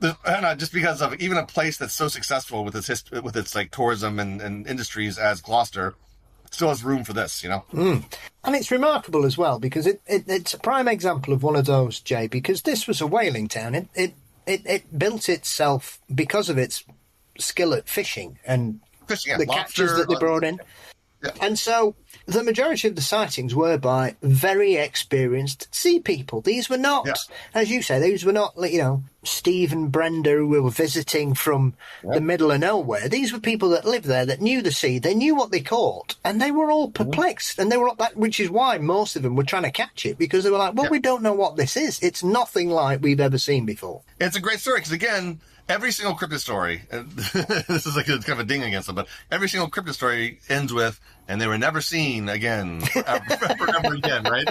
just because of even a place that's so successful with its like tourism and industries as Gloucester still has room for this, you know? And it's remarkable as well, because it's a prime example of one of those, Jay, because this was a whaling town. It built itself because of its skill at fishing and the catches that they brought in. Yeah. And so the majority of the sightings were by very experienced sea people. These were not, as you say, Steve and Brenda who were visiting from the middle of nowhere. These were people that lived there, that knew the sea, they knew what they caught, and they were all perplexed. And they were which is why most of them were trying to catch it, because they were like, we don't know what this is. It's nothing like we've ever seen before. It's a great story, because again, every single cryptid story, and this is like kind of a ding against them, but every single cryptid story ends with, and they were never seen again, forever again, right?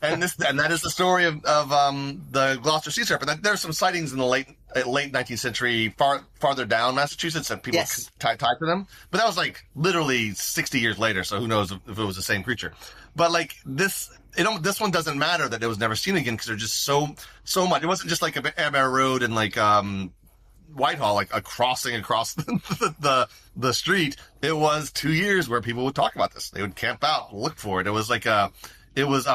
And that is the story of the Gloucester sea serpent. There's some sightings in the late 19th century, farther down Massachusetts, that people tied to them. But that was like literally 60 years later, so who knows if it was the same creature. But like this one doesn't matter that it was never seen again, because there's just so much. It wasn't just like a Air Road and like Whitehall, like a crossing across the street. It was 2 years where people would talk about this. They would camp out, look for it. It was like a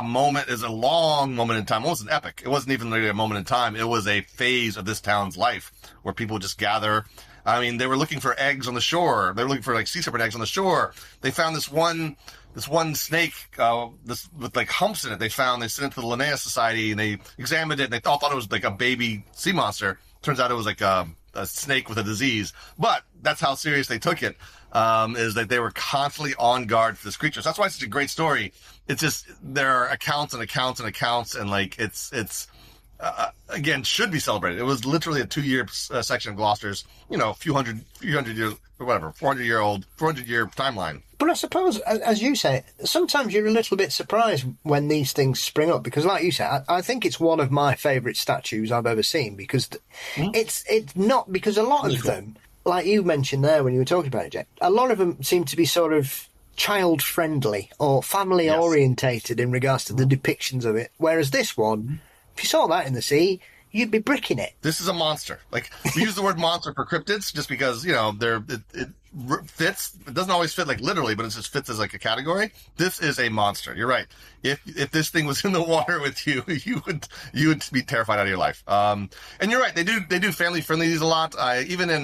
moment, is a long moment in time. It wasn't epic. It wasn't even really a moment in time. It was a phase of this town's life where people just gather. I mean, they were looking for eggs on the shore. They were looking for like sea serpent eggs on the shore. They found this one snake, with like humps in it. They sent it to the Linnaeus Society, and they examined it, and they thought it was like a baby sea monster. Turns out it was like a snake with a disease. But that's how serious they took it, is that they were constantly on guard for this creature. So that's why it's such a great story. It's just, there are accounts and accounts and accounts, and like it's again, should be celebrated. It was literally a 2-year section of Gloucester's, few hundred years, or whatever, 400-year timeline. But I suppose, as you say, sometimes you're a little bit surprised when these things spring up, because like you say, I think it's one of my favourite statues I've ever seen, because it's not, because a lot of them, like you mentioned there when you were talking about it, Jay, a lot of them seem to be sort of child-friendly or family-orientated in regards to the depictions of it, whereas this one, if you saw that in the sea, you'd be bricking it. This is a monster. Like, we use the word monster for cryptids just because, it fits. It doesn't always fit like literally, but it just fits as like a category. This is a monster. You're right. If this thing was in the water with you, you would be terrified out of your life. And you're right. They do family friendlies a lot. Even in,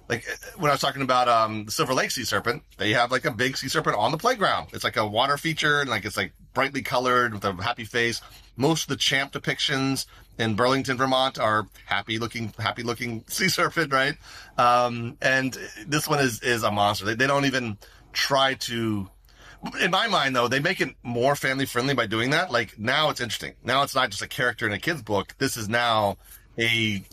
like when I was talking about the Silver Lake sea serpent, they have like a big sea serpent on the playground. It's like a water feature, and like it's like brightly colored with a happy face. Most of the Champ depictions in Burlington, Vermont are happy looking sea serpent, right? And this one is a monster. They don't even try to, in my mind though, they make it more family friendly by doing that. Like, now it's interesting. Now it's not just a character in a kid's book. This is now a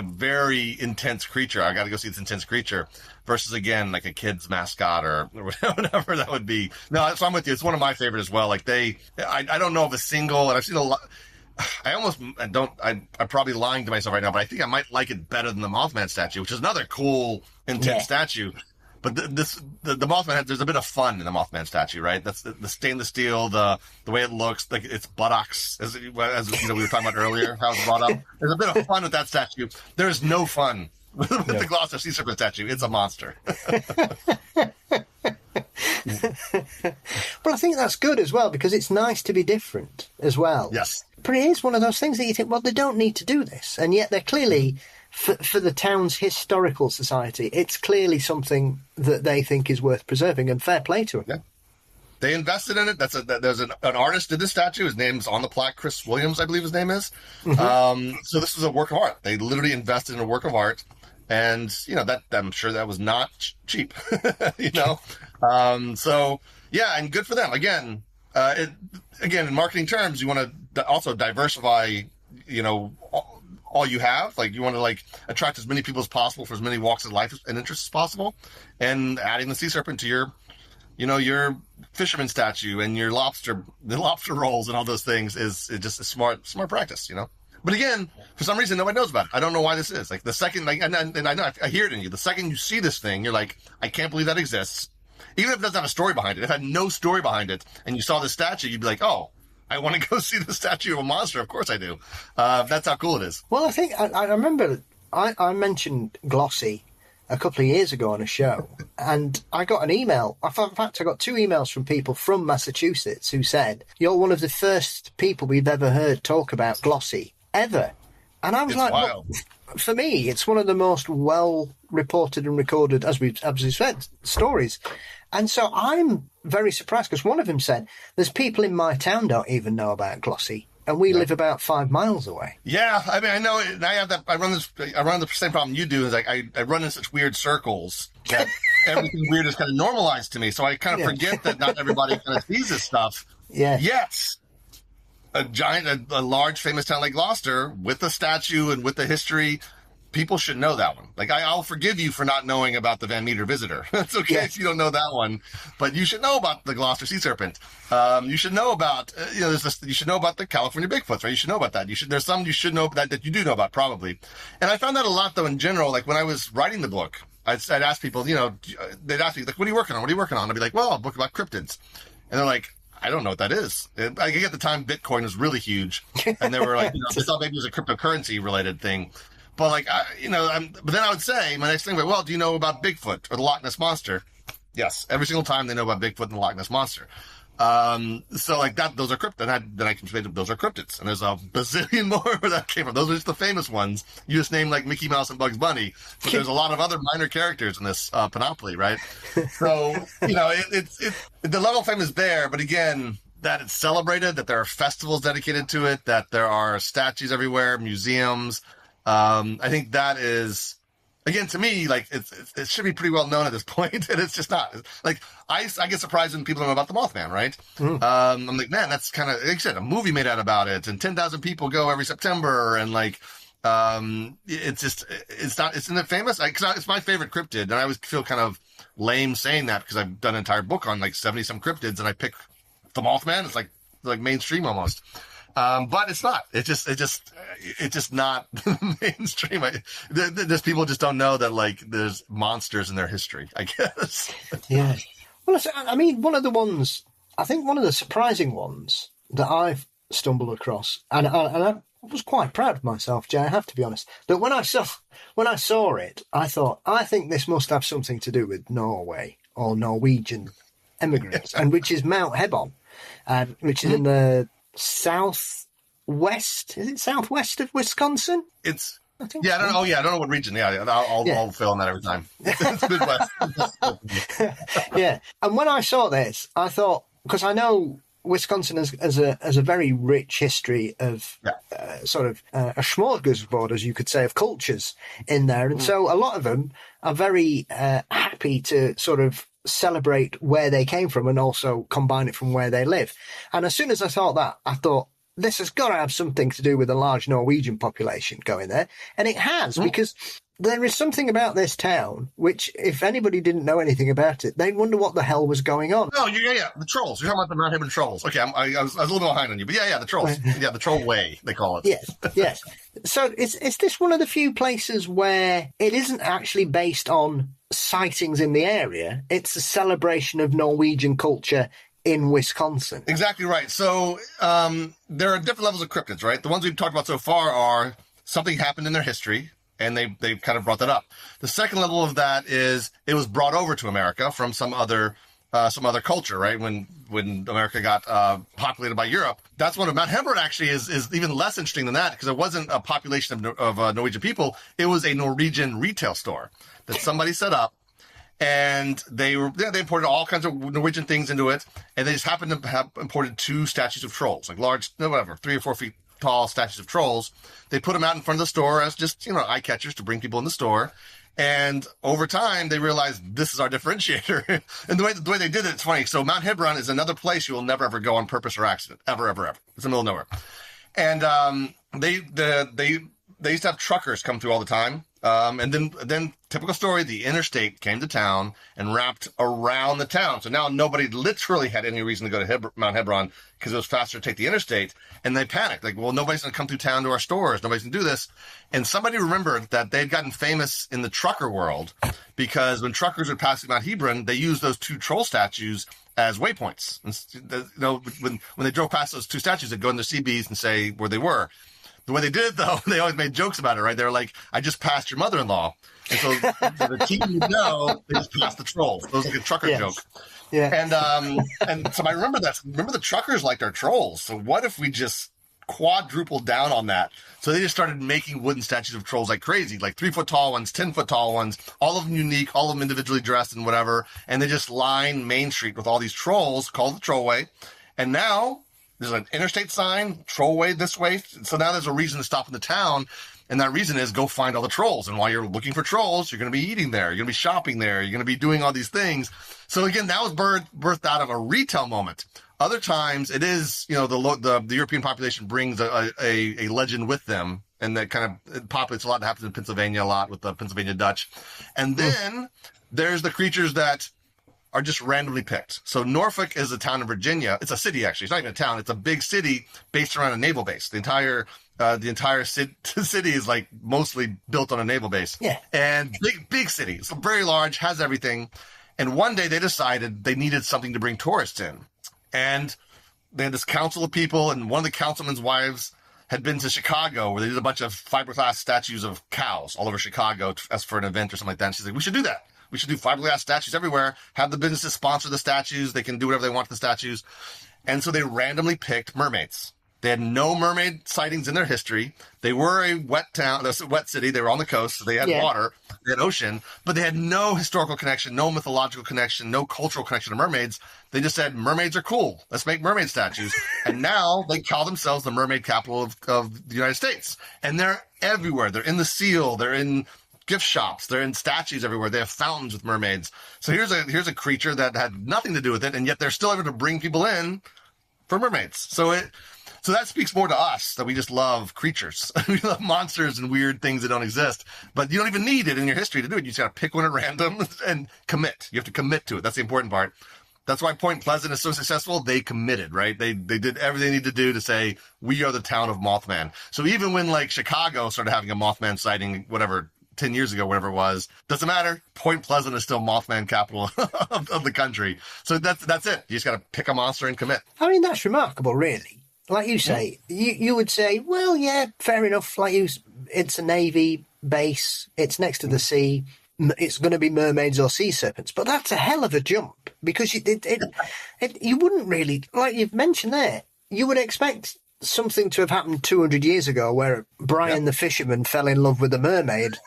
very intense creature. I got to go see this intense creature versus, again, like a kid's mascot or whatever that would be. No, so I'm with you. It's one of my favorite as well. Like I don't know of a single, and I've seen a lot. I'm probably lying to myself right now, but I think I might like it better than the Mothman statue, which is another cool, intense statue. But the Mothman, there's a bit of fun in the Mothman statue, right? That's the stainless steel, the way it looks, like its buttocks, as we were talking about earlier, how it's brought up. There's a bit of fun with that statue. There's no fun with the Gloucester sea serpent statue. It's a monster. But I think that's good as well, because it's nice to be different as well. Yes. But it is one of those things that you think, well, they don't need to do this. And yet they're clearly, for the town's historical society, it's clearly something that they think is worth preserving, and fair play to them. Yeah. They invested in it. There's an artist did this statue. His name's on the plaque. Chris Williams, I believe his name is. Mm-hmm. So this is a work of art. They literally invested in a work of art. And, that I'm sure that was not cheap, So, yeah, and good for them. Again, in marketing terms, you want to also diversify, all you have. Like, you want to, attract as many people as possible for as many walks of life and interests as possible. And adding the sea serpent to your fisherman statue and the lobster rolls and all those things is just a smart practice, But again, for some reason, nobody knows about it. I don't know why this is. Like, the second, and I know, I hear it in you. The second you see this thing, you're like, I can't believe that exists. Even if it doesn't have a story behind it, if it had no story behind it, and you saw the statue, you'd be like, oh, I want to go see the statue of a monster. Of course I do. That's how cool it is. Well, I think, I remember, I mentioned Glossy a couple of years ago on a show, and I got an email. In fact, I got 2 emails from people from Massachusetts who said, you're one of the first people we've ever heard talk about Glossy ever. And I was well, for me, it's one of the most well reported and recorded, as we said, stories. And so I'm very surprised, because one of them said, there's people in my town don't even know about Glossy, and we live about 5 miles away. Yeah, I mean, I know. And I have that. I run the same problem you do. Is like I run in such weird circles that everything weird is kind of normalized to me. So I kind of forget that not everybody kind of sees this stuff. Yeah. Yes. A large famous town like Gloucester with the statue and with the history, people should know that one. Like, I'll forgive you for not knowing about the Van Meter visitor. It's okay if you don't know that one, but you should know about the Gloucester sea serpent. You should know about, you should know about the California Bigfoots, right? You should know about that. There's some you should know that you do know about, probably. And I found that a lot, though, in general. Like, when I was writing the book, I'd ask people, they'd ask me, like, what are you working on? What are you working on? I'd be like, well, a book about cryptids. And they're like, I don't know what that is. At the time, Bitcoin was really huge, and they were like, they thought maybe it was a cryptocurrency related thing. But but then I would say, my next thing, well, do you know about Bigfoot or the Loch Ness Monster? Yes. Every single time they know about Bigfoot and the Loch Ness Monster. So like that, those are cryptids. Then I can say those are cryptids. And there's a bazillion more where that came from. Those are just the famous ones. You just name like Mickey Mouse and Bugs Bunny, but there's a lot of other minor characters in this panoply, right? So, the level of fame is there, but again, that it's celebrated, that there are festivals dedicated to it, that there are statues everywhere, museums. I think that is, again, to me, like, it should be pretty well known at this point, and it's just not. Like, I get surprised when people know about the Mothman, right? Mm. I'm like, man, that's kind of, like I said, a movie made out about it, and 10,000 people go every September, and like, it's isn't it famous? Cause it's my favorite cryptid, and I always feel kind of lame saying that, because I've done an entire book on like 70 some cryptids, and I pick the Mothman. It's like mainstream almost. But it's not. It's just not mainstream. There's people just don't know that, like, there's monsters in their history, I guess. Yeah. Well, I mean, one of the surprising ones that I've stumbled across, and I was quite proud of myself, Jay, I have to be honest, that when I saw it, I thought, I think this must have something to do with Norway or Norwegian immigrants, and which is Mount Hebon, which is in the southwest. Is it southwest of Wisconsin? I don't know. I don't know what region. Yeah, I'll fail on that every time. It's Midwest. Yeah, and when I saw this, I thought, because I know Wisconsin has a very rich history of sort of a smorgasbord, as you could say, of cultures in there, and so a lot of them are very happy to sort of celebrate where they came from and also combine it from where they live. And as soon as I thought that, I thought, this has got to have something to do with a large Norwegian population going there. And it has, because there is something about this town which, if anybody didn't know anything about it, they'd wonder what the hell was going on. Oh, the trolls. You're talking about the Mount Hebron trolls. Okay, I was a little bit behind on you, but the trolls. The troll way, they call it. Yes. So is this one of the few places where it isn't actually based on sightings in the area. It's a celebration of Norwegian culture in Wisconsin. Exactly right. So there are different levels of cryptids, right? The ones we've talked about so far are something happened in their history, and they've kind of brought that up. The second level of that is it was brought over to America from some other culture, right? When America got populated by Europe. That's one of Mount Hebron actually is even less interesting than that, because it wasn't a population of Norwegian people. It was a Norwegian retail store that somebody set up. And they imported all kinds of Norwegian things into it, and they just happened to have imported 2 statues of trolls, like large, 3 or 4 feet tall statues of trolls. They put them out in front of the store as just, eye catchers to bring people in the store. And over time, they realized this is our differentiator. And the way they did it, it's funny. So Mount Hebron is another place you will never ever go on purpose or accident, ever, ever, ever. It's in the middle of nowhere. And they used to have truckers come through all the time. And then typical story, the interstate came to town and wrapped around the town. So now nobody literally had any reason to go to Mount Hebron, because it was faster to take the interstate. And they panicked, like, well, nobody's going to come through town to our stores. Nobody's going to do this. And somebody remembered that they'd gotten famous in the trucker world, because when truckers would pass through Mount Hebron, they used those 2 troll statues as waypoints. And, when they drove past those 2 statues, they'd go in their CBs and say where they were. The way they did it, though, they always made jokes about it, right? They were like, I just passed your mother-in-law. And so the team they just passed the trolls. That was like a trucker joke. Yeah. And so I remember that. Remember the truckers liked our trolls. So what if we just quadrupled down on that? So they just started making wooden statues of trolls like crazy, like 3-foot tall ones, 10-foot tall ones, all of them unique, all of them individually dressed and whatever. And they just lined Main Street with all these trolls called the Trollway. And now there's an interstate sign, Trollway this way. So now there's a reason to stop in the town. And that reason is go find all the trolls. And while you're looking for trolls, you're going to be eating there. You're going to be shopping there. You're going to be doing all these things. So again, that was birthed out of a retail moment. Other times it is, the European population brings a legend with them. And that kind of populates a lot. That happens in Pennsylvania a lot with the Pennsylvania Dutch. And then there's the creatures that are just randomly picked. So Norfolk is a town in Virginia. It's a city, actually. It's not even a town. It's a big city based around a naval base. The entire city is like mostly built on a naval base. Yeah. And big city. So very large, has everything. And one day they decided they needed something to bring tourists in. And they had this council of people, and one of the councilman's wives had been to Chicago, where they did a bunch of fiberglass statues of cows all over Chicago as for an event or something like that. And she's like, we should do that. We should do fiberglass statues everywhere, have the businesses sponsor the statues. They can do whatever they want to the statues. And so they randomly picked mermaids. They had no mermaid sightings in their history. They were a wet city. They were on the coast. So they had water, they had ocean, but they had no historical connection, no mythological connection, no cultural connection to mermaids. They just said, mermaids are cool. Let's make mermaid statues. And now they call themselves the mermaid capital of the United States. And they're everywhere. They're in the seal. They're in gift shops. They're in statues everywhere. They have fountains with mermaids. So here's a creature that had nothing to do with it, and yet they're still able to bring people in for mermaids. So that speaks more to us, that we just love creatures. We love monsters and weird things that don't exist. But you don't even need it in your history to do it. You just got to pick one at random and commit. You have to commit to it. That's the important part. That's why Point Pleasant is so successful. They committed, right? They did everything they needed to do to say, we are the town of Mothman. So even when like Chicago started having a Mothman sighting, 10 years ago, whatever it was, doesn't matter. Point Pleasant is still Mothman capital of the country. So that's it. You just got to pick a monster and commit. I mean, that's remarkable, really. Like you say, you would say, well, yeah, fair enough. It's a Navy base. It's next to the sea. It's going to be mermaids or sea serpents. But that's a hell of a jump, because you wouldn't really, like you've mentioned there, you would expect something to have happened 200 years ago where Brian the fisherman fell in love with a mermaid,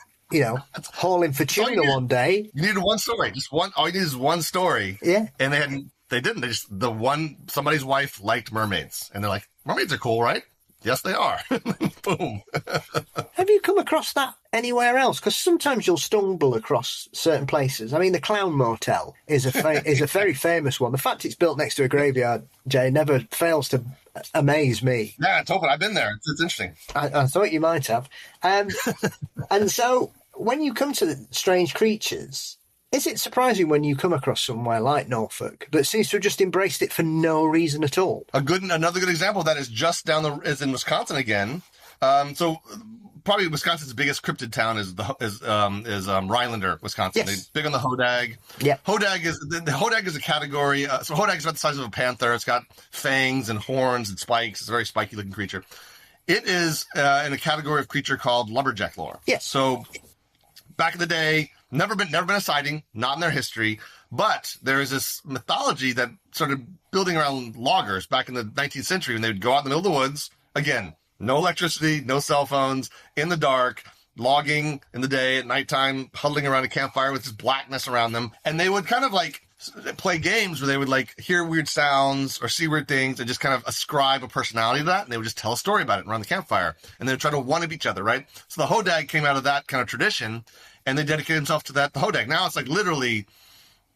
hauling for tuna one day. You needed one story. Just one. All you need is one story. Yeah. And they didn't. Somebody's wife liked mermaids. And they're like, mermaids are cool, right? Yes, they are. Boom. Have you come across that anywhere else? Because sometimes you'll stumble across certain places. I mean, the Clown Motel is a very famous one. The fact it's built next to a graveyard, Jay, never fails to amaze me. Yeah, it's open. I've been there. It's interesting. I thought you might have. And so when you come to the strange creatures, is it surprising when you come across somewhere like Norfolk that seems to have just embraced it for no reason at all? Another good example of that is is in Wisconsin again. So probably Wisconsin's biggest cryptid town is Rhinelander, Wisconsin. Yes. They're big on the hodag. Yeah. Hodag is the hodag is a category. So hodag is about the size of a panther. It's got fangs and horns and spikes. It's a very spiky looking creature. It is in a category of creature called lumberjack lore. Yes. So back in the day, never been a sighting, not in their history. But there is this mythology that started building around loggers back in the 19th century when they would go out in the middle of the woods. Again, no electricity, no cell phones, in the dark, logging in the day, at nighttime, huddling around a campfire with this blackness around them. And they would kind of like play games where they would like hear weird sounds or see weird things and just kind of ascribe a personality to that. And they would just tell a story about it around the campfire. And they would try to one-up each other, right? So the hodag came out of that kind of tradition, and they dedicated themselves to that, the hodag. Now it's like literally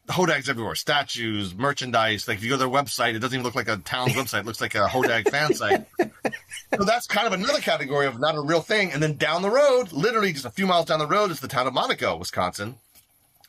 hodags everywhere, statues, merchandise. Like if you go to their website, it doesn't even look like a town's website. It looks like a hodag fan site. So that's kind of another category of not a real thing. And then down the road, literally just a few miles down the road, is the town of Monaco, Wisconsin.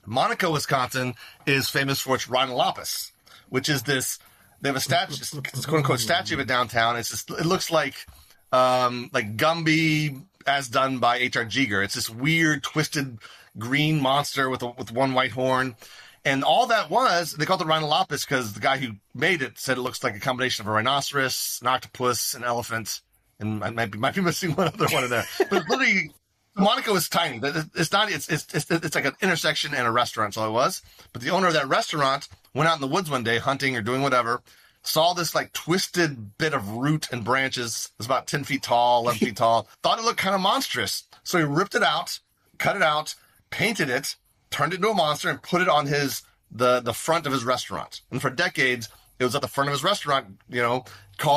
Monaco, Wisconsin is famous for its rhinolopus, which is this, they have a statue, it's quote unquote statue of it downtown. It's just, it looks like Gumby as done by H.R. Giger. It's this weird, twisted green monster with one white horn. And all that was, they called it rhinolopus because the guy who made it said it looks like a combination of a rhinoceros, an octopus, an elephant, and I might be missing one other one in there. But literally, Monaco is tiny. It's not. It's like an intersection and a restaurant. That's all it was. But the owner of that restaurant went out in the woods one day hunting or doing whatever, saw this like twisted bit of root and branches. It was about 10 feet tall, 11 feet tall. Thought it looked kind of monstrous. So he ripped it out, cut it out, painted it, turned it into a monster, and put it on the front of his restaurant. And for decades, it was at the front of his restaurant, trying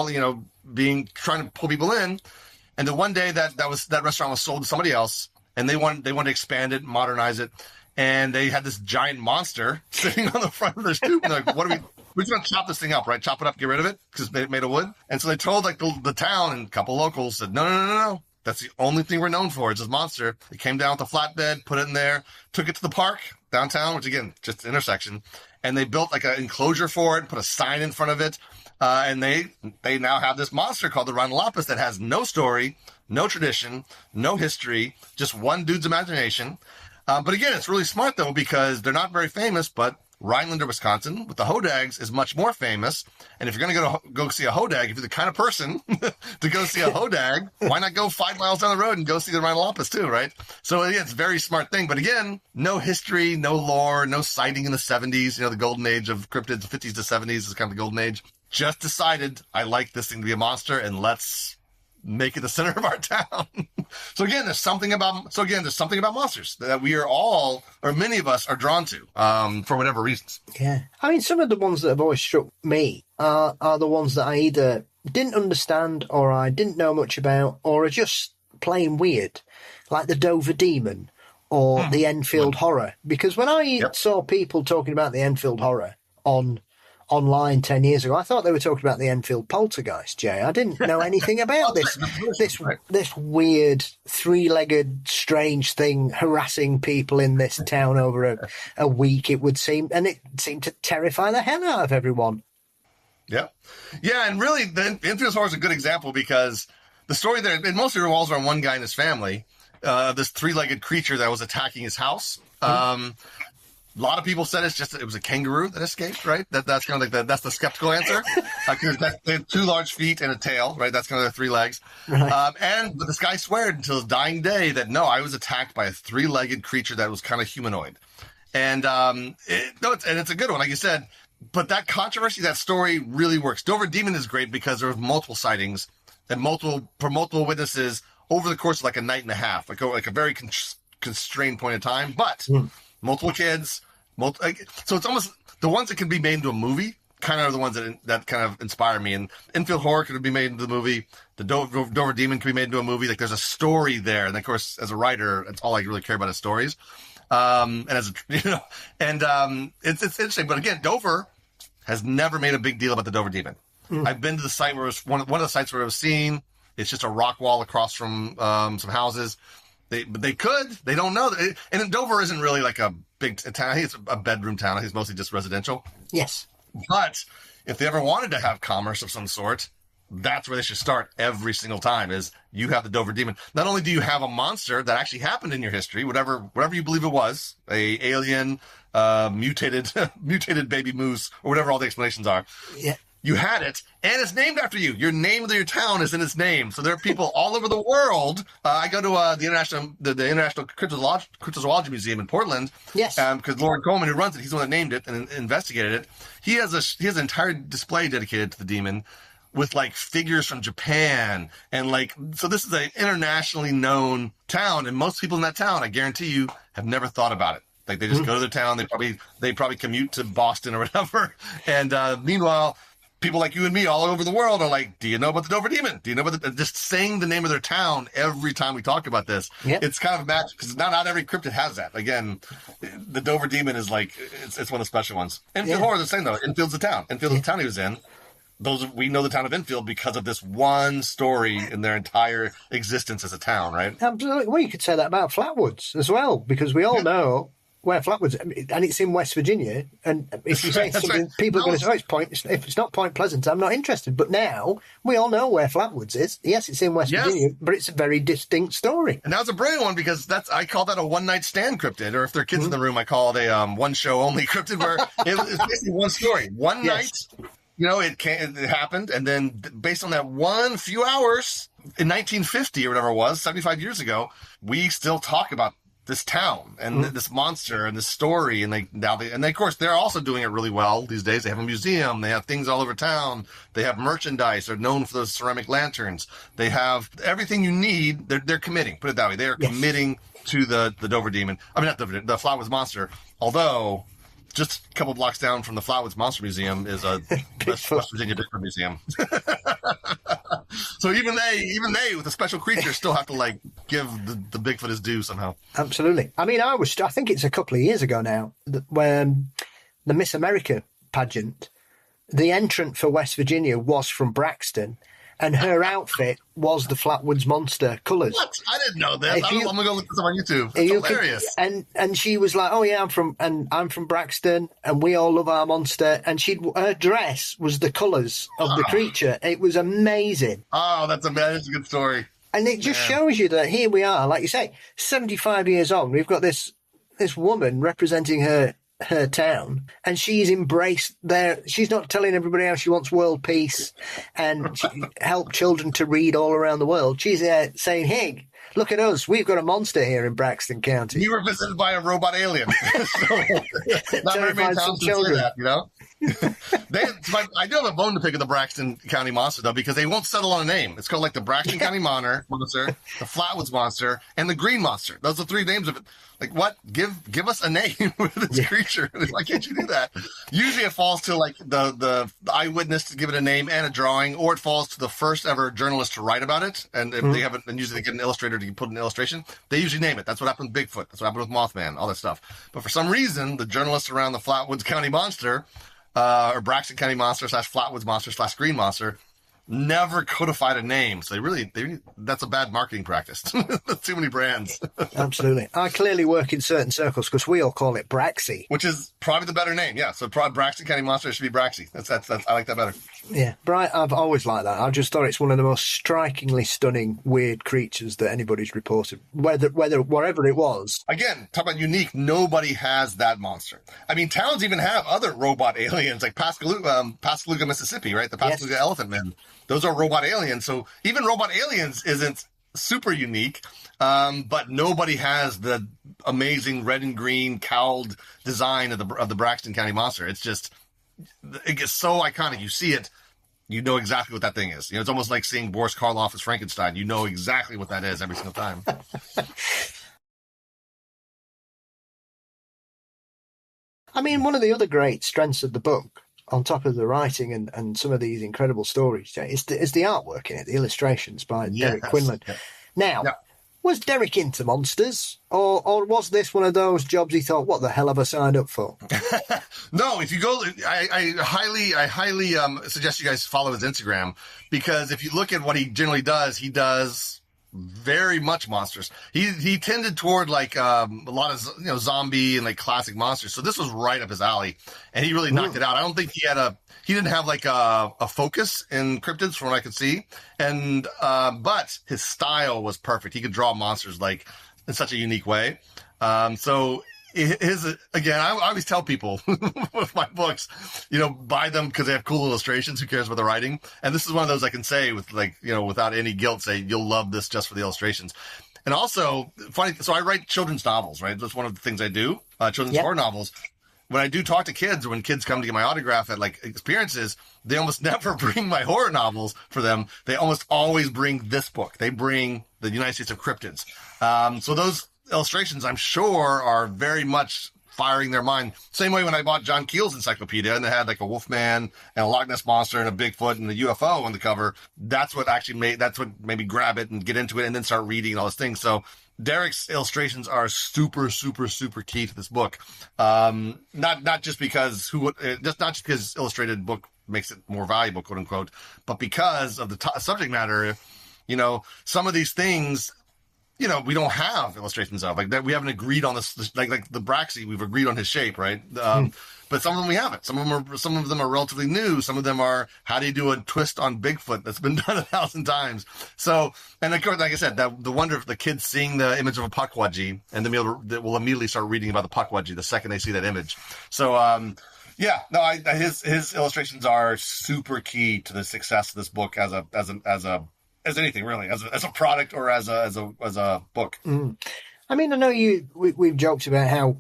to pull people in. And then one day that restaurant was sold to somebody else, and they wanted to expand it, modernize it. And they had this giant monster sitting on the front of their stoop. And they're like, we're just going to chop this thing up, right? Chop it up, get rid of it, because it's made of wood. And so they told like the town, and a couple locals said, no. That's the only thing we're known for. It's this monster. They came down with a flatbed, put it in there, took it to the park downtown, which again, just an intersection. And they built like an enclosure for it, put a sign in front of it. And they now have this monster called the rhinolopus that has no story, no tradition, no history, just one dude's imagination. But again, it's really smart though, because they're not very famous, but Rhinelander, Wisconsin, with the hodags, is much more famous. And if you're going to go see a hodag, if you're the kind of person to go see a hodag, why not go 5 miles down the road and go see the rhinolopus too, right? So yeah, it's a very smart thing. But again, no history, no lore, no sighting in the 70s, the golden age of cryptids, the 50s to 70s is kind of the golden age. Just decided I like this thing to be a monster, and let's make it the center of our town. So again, there's something about monsters that we are all, or many of us, are drawn to, for whatever reasons. Yeah. I mean, some of the ones that have always struck me are the ones that I either didn't understand, or I didn't know much about, or are just plain weird, like the Dover Demon or the Enfield Horror. Because when I saw people talking about the Enfield Horror online 10 years ago, I thought they were talking about the Enfield Poltergeist, Jay. I didn't know anything about this weird three-legged strange thing harassing people in this town over a week, it would seem, and it seemed to terrify the hell out of everyone. Yeah, and really the Enfield Horror is a good example, because the story there, it mostly revolves around one guy and his family, this three-legged creature that was attacking his house. A lot of people said it was a kangaroo that escaped, right? That's kind of like that's the skeptical answer. They have 2 large feet and a tail, right? That's kind of their 3 legs. Right. But this guy swore until his dying day that, no, I was attacked by a 3-legged creature that was kind of humanoid. And it's a good one, like you said. But that controversy, that story really works. Dover Demon is great because there were multiple sightings and multiple witnesses over the course of like a night and a half, like a very constrained point of time. But multiple kids, so it's almost the ones that can be made into a movie kind of are the ones that kind of inspire me. And Enfield Horror could be made into the movie. The Dover Demon can be made into a movie. Like there's a story there. And of course, as a writer, that's all I really care about is stories. It's interesting. But again, Dover has never made a big deal about the Dover Demon. I've been to the site where it was one of the sites where it was seen. It's just a rock wall across from some houses. They don't know. And Dover isn't really like a big town. I think it's a bedroom town. I think it's mostly just residential. Yes. But if they ever wanted to have commerce of some sort, that's where they should start every single time. Is you have the Dover Demon. Not only do you have a monster that actually happened in your history, whatever you believe it was, a alien, mutated baby moose, or whatever all the explanations are. Yeah. You had it, and it's named after you. Your name of your town is in its name. So there are people all over the world. I go to the International Cryptozoology Museum in Portland. Yes. Because Lauren Coleman, who runs it, he's the one that named it and investigated it. He has an entire display dedicated to the demon, with like figures from Japan and so this is an internationally known town, and most people in that town, I guarantee you, have never thought about it. Like they just go to their town. They probably commute to Boston or whatever. And meanwhile, people like you and me all over the world are like, do you know about the Dover Demon? Do you know about just saying the name of their town every time we talk about this? Yep. It's kind of a match because not every cryptid has that. Again, the Dover Demon is it's one of the special ones. Enfield Horror is the same though. Enfield's the town. Enfield's the town he was in. We know the town of Enfield because of this one story in their entire existence as a town, right? Absolutely. Well, you could say that about Flatwoods as well, because we all know where Flatwoods, and it's in West Virginia. And if you say something, people are going to say, if it's not Point Pleasant, I'm not interested. But now we all know where Flatwoods is. Yes, it's in West Virginia, but it's a very distinct story. And that was a brilliant one because I call that a one-night stand cryptid, or if there are kids in the room, I call it a one-show-only cryptid, where it's basically one story, one night. It happened, and then based on that few hours in 1950 or whatever it was, 75 years ago, we still talk about this town and this monster and this story. And of course, they're also doing it really well these days. They have a museum. They have things all over town. They have merchandise. They're known for those ceramic lanterns. They have everything you need. They're committing. Put it that way. They are committing to the Dover Demon. I mean, not the Flatwoods Monster. Although, just a couple blocks down from the Flatwoods Monster Museum is a West Virginia Bigfoot Museum. So even they with a special creature still have to give the Bigfoot his due somehow. Absolutely. I mean, I think it's a couple of years ago now when the Miss America pageant, the entrant for West Virginia was from Braxton, and her outfit was the Flatwoods Monster colours. What? I didn't know that. I'm gonna go look this up on YouTube. It's hilarious. And she was like, "Oh yeah, I'm from Braxton, and we all love our monster." And her dress was the colours of the creature. It was amazing. Oh, that's amazing. That's a good story. And it just shows you that here we are, like you say, 75 years on. We've got this woman representing her town, and she's embraced she's not telling everybody how she wants world peace and help children to read all around the world. She's saying, hey, look at us, we've got a monster here in Braxton County. You were visited by a robot alien. Not very many towns can say that, you know. I do have a bone to pick with the Braxton County Monster though, because they won't settle on a name. It's called the Braxton County Monster, the Flatwoods Monster, and the Green Monster. Those are 3 names of it. What? Give us a name for this creature. Why can't you do that? Usually it falls to the eyewitness to give it a name and a drawing, or it falls to the first ever journalist to write about it. And if they haven't, and usually they get an illustrator to put an illustration, they usually name it. That's what happened with Bigfoot. That's what happened with Mothman, all that stuff. But for some reason, the journalists around the Flatwoods County Monster, or Braxton County Monster / Flatwoods Monster / Green Monster, never codified a name. So that's a bad marketing practice. Too many brands. Absolutely. I clearly work in certain circles because we all call it Braxy, which is probably the better name. Yeah. So probably Braxton County Monster should be Braxy. That's I like that better. Yeah. I've always liked that. I just thought it's one of the most strikingly stunning weird creatures that anybody's reported, wherever it was. Again, talk about unique. Nobody has that monster. I mean, towns even have other robot aliens like Pascagoula, Mississippi, right? The Pascagoula Elephant Men. Those are robot aliens. So even robot aliens isn't super unique, but nobody has the amazing red and green cowled design of the Braxton County Monster. It gets so iconic. You see it, you know exactly what that thing is. It's almost like seeing Boris Karloff as Frankenstein. You know exactly what that is every single time. I mean, one of the other great strengths of the book, on top of the writing and some of these incredible stories, is the artwork in it, the illustrations by Derek Quinlan. Yeah. Now, was Derek into monsters, or was this one of those jobs he thought, what the hell have I signed up for? No, if you go, I highly suggest you guys follow his Instagram, because if you look at what he generally does, he does very much monsters. He tended toward like a lot of zombie and like classic monsters. So this was right up his alley, and he really knocked it out. I don't think he didn't have like a focus in cryptids from what I could see, and but his style was perfect. He could draw monsters like in such a unique way. So again, I always tell people with my books, buy them because they have cool illustrations. Who cares about the writing? And this is one of those I can say with without any guilt, say you'll love this just for the illustrations. And also funny. So I write children's novels, right? That's one of the things I do. Children's horror novels. When I do talk to kids, or when kids come to get my autograph at like experiences, they almost never bring my horror novels for them. They almost always bring this book. They bring the United States of Cryptids. So those illustrations, I'm sure, are very much firing their mind. Same way when I bought John Keel's encyclopedia and it had like a Wolfman and a Loch Ness Monster and a Bigfoot and a UFO on the cover. That's what made me grab it and get into it and then start reading all those things. So Derek's illustrations are super, super, super key to this book. Not just because illustrated book makes it more valuable, quote unquote, but because of the subject matter. Some of these things, we don't have illustrations of like that. We haven't agreed on this, like the Braxy. We've agreed on his shape, right? But some of them we haven't. Some of them are relatively new. Some of them are, how do you do a twist on Bigfoot that's been done 1,000 times? So, and of course, like I said, the wonder of the kids seeing the image of a Pukwudgie and then will immediately start reading about the Pukwudgie the second they see that image. So, his illustrations are super key to the success of this book as anything really, as a product or as a book. I mean, I know we've joked about how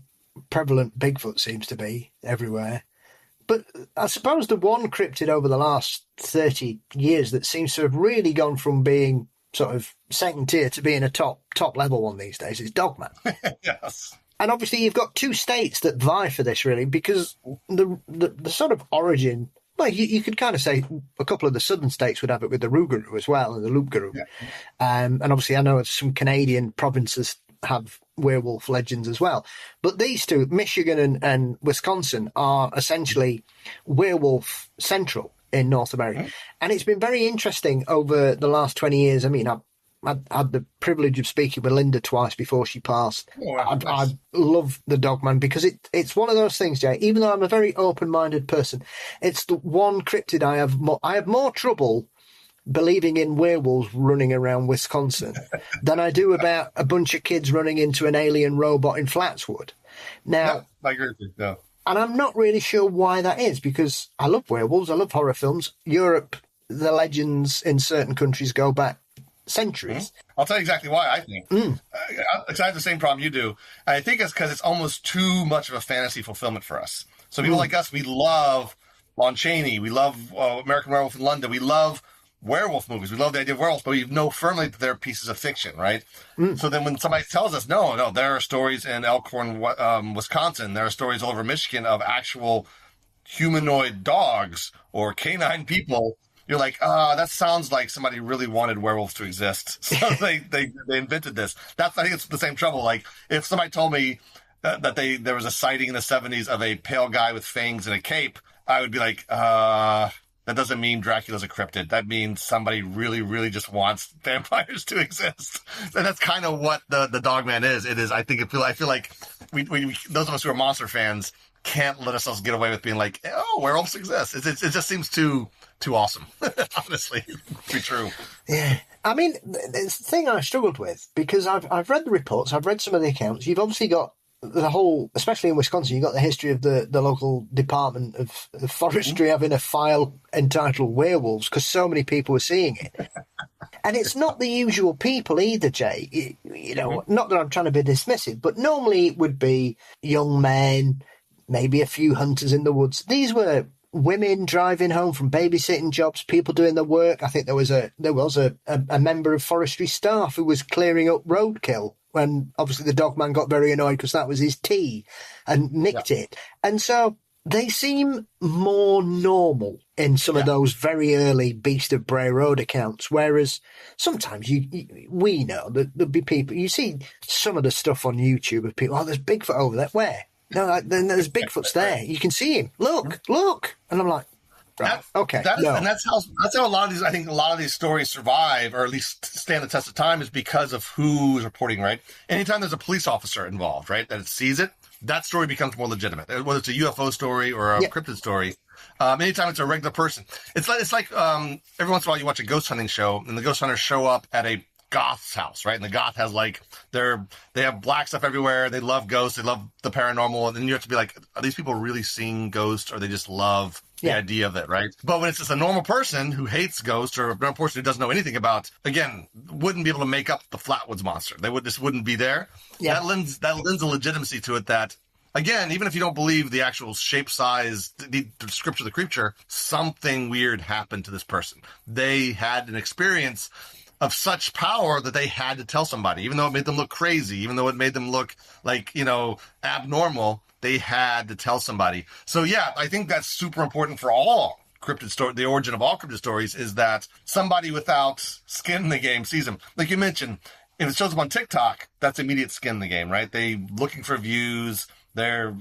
prevalent Bigfoot seems to be everywhere, but I suppose the one cryptid over the last 30 years that seems to have really gone from being sort of second tier to being a top level one these days is Dogman. Yes. And obviously you've got two states that vie for this really, because the sort of origin. Well, you could kind of say a couple of the southern states would have it with the Rougarou as well, and the Loup-garou. Yeah. And obviously I know some Canadian provinces have werewolf legends as well. But these two, Michigan and Wisconsin, are essentially werewolf central in North America. Mm-hmm. And it's been very interesting over the last 20 years. I mean, I had the privilege of speaking with Linda twice before she passed. Oh, wow, nice. I love the Dogman because it's one of those things, Jay, even though I'm a very open-minded person, it's the one cryptid I have more trouble believing in werewolves running around Wisconsin than I do about a bunch of kids running into an alien robot in Flatswood. Now, I agree with you. No. And I'm not really sure why that is, because I love werewolves, I love horror films. Europe, the legends in certain countries go back centuries. Mm-hmm. I'll tell you exactly why I think. I have the same problem you do. I think it's because it's almost too much of a fantasy fulfillment for us. So people like us, we love Lon Chaney, we love American Werewolf in London, we love werewolf movies. We love the idea of werewolves, but we know firmly that they're pieces of fiction, right? So then when somebody tells us, no, there are stories in Elkhorn, Wisconsin, there are stories all over Michigan of actual humanoid dogs or canine people, you're like, that sounds like somebody really wanted werewolves to exist. So they invented this. I think it's the same trouble. Like if somebody told me that there was a sighting in the 70s of a pale guy with fangs and a cape, I would be like, that doesn't mean Dracula's a cryptid. That means somebody really, really just wants vampires to exist. And that's kind of what the Dogman is. It is. I feel like we those of us who are monster fans can't let ourselves get away with being like, oh, werewolves exist. It just seems too awesome, honestly, to be true. Yeah. I mean, it's the thing I struggled with, because I've read the reports, I've read some of the accounts. You've obviously got the whole, especially in Wisconsin, you've got the history of the local Department of Forestry having a file entitled Werewolves because so many people were seeing it. And it's not the usual people either, Jay. Not that I'm trying to be dismissive, but normally it would be young men, maybe a few hunters in the woods. These were women driving home from babysitting jobs, people doing their work. I think there was a member of forestry staff who was clearing up roadkill when obviously the Dogman got very annoyed because that was his tea and nicked it. And so they seem more normal in some of those very early Beast of Bray Road accounts, whereas sometimes we know that there'll be people, you see some of the stuff on YouTube of people, there's Bigfoot over there. Where? No, there's Bigfoot's there. You can see him. Look. And I'm like, Okay. And that's how a lot of these stories survive, or at least stand the test of time, is because of who's reporting, right? Anytime there's a police officer involved, right, that sees it, that story becomes more legitimate. Whether it's a UFO story or a cryptid story, anytime it's a regular person, it's like every once in a while you watch a ghost hunting show, and the ghost hunters show up at a goth's house, right? And the goth has they have black stuff everywhere. They love ghosts. They love the paranormal. And then you have to be like, are these people really seeing ghosts, or they just love the idea of it, right? But when it's just a normal person who hates ghosts, or a normal person who doesn't know anything about, again, wouldn't be able to make up the Flatwoods monster. This wouldn't be there. Yeah. That lends a legitimacy to it that, again, even if you don't believe the actual shape, size, the description of the creature, something weird happened to this person. They had an experience of such power that they had to tell somebody, even though it made them look crazy, even though it made them look like, abnormal, they had to tell somebody. So yeah, I think that's super important for all cryptid story. The origin of all cryptid stories is that somebody without skin in the game sees them. Like you mentioned, if it shows up on TikTok, that's immediate skin in the game, right? They looking for views. They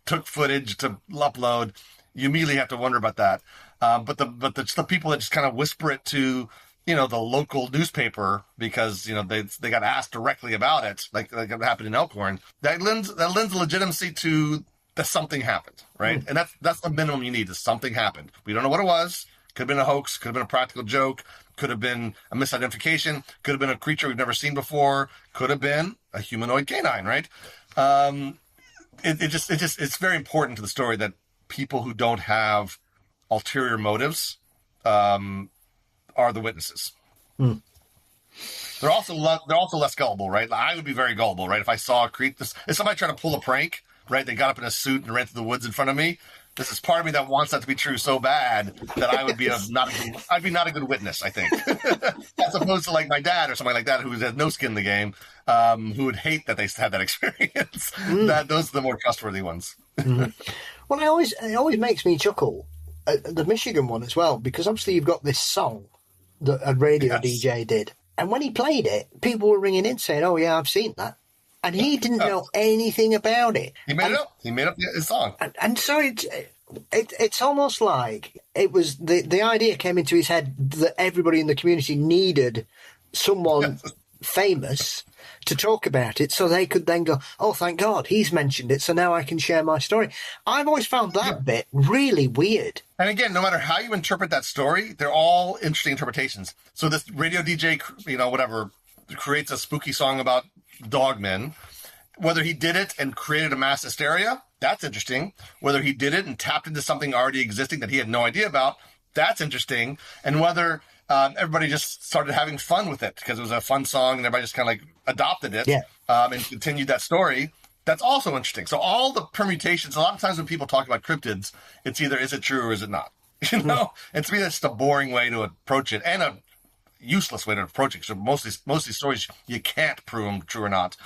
took footage to upload. You immediately have to wonder about that. But the people that just kind of whisper it to, the local newspaper because, they got asked directly about it, like it happened in Elkhorn, that lends legitimacy to that something happened, right? And that's the minimum you need, is something happened. We don't know what it was. Could have been a hoax, could have been a practical joke, could have been a misidentification, could have been a creature we've never seen before, could have been a humanoid canine, right? It's very important to the story that people who don't have ulterior motives, are the witnesses. They're also less gullible, right? I would be very gullible, right? If I saw a creature, if somebody tried to pull a prank, right? They got up in a suit and ran through the woods in front of me. This is part of me that wants that to be true so bad that I would be I'd be not a good witness, I think, as opposed to like my dad or somebody like that who has no skin in the game, who would hate that they had that experience. Those are the more trustworthy ones. Well, it always makes me chuckle. The Michigan one as well, because obviously you've got this song that a radio DJ did. And when he played it, people were ringing in saying, oh, yeah, I've seen that. And he didn't know anything about it. He made it up. He made up his song. And so it's almost like it was the idea came into his head that everybody in the community needed someone famous to talk about it, so they could then go, oh, thank God, he's mentioned it, so now I can share my story. I've always found that bit really weird. And again, no matter how you interpret that story, they're all interesting interpretations. So this radio DJ, creates a spooky song about dogmen. Whether he did it and created a mass hysteria, that's interesting. Whether he did it and tapped into something already existing that he had no idea about, that's interesting. And whether everybody just started having fun with it because it was a fun song and everybody just kind of like adopted it and continued that story, that's also interesting. So all the permutations, a lot of times when people talk about cryptids, it's either is it true or is it not? And to me, that's just a boring way to approach it and a useless way to approach it. So most of these stories, you can't prove them true or not.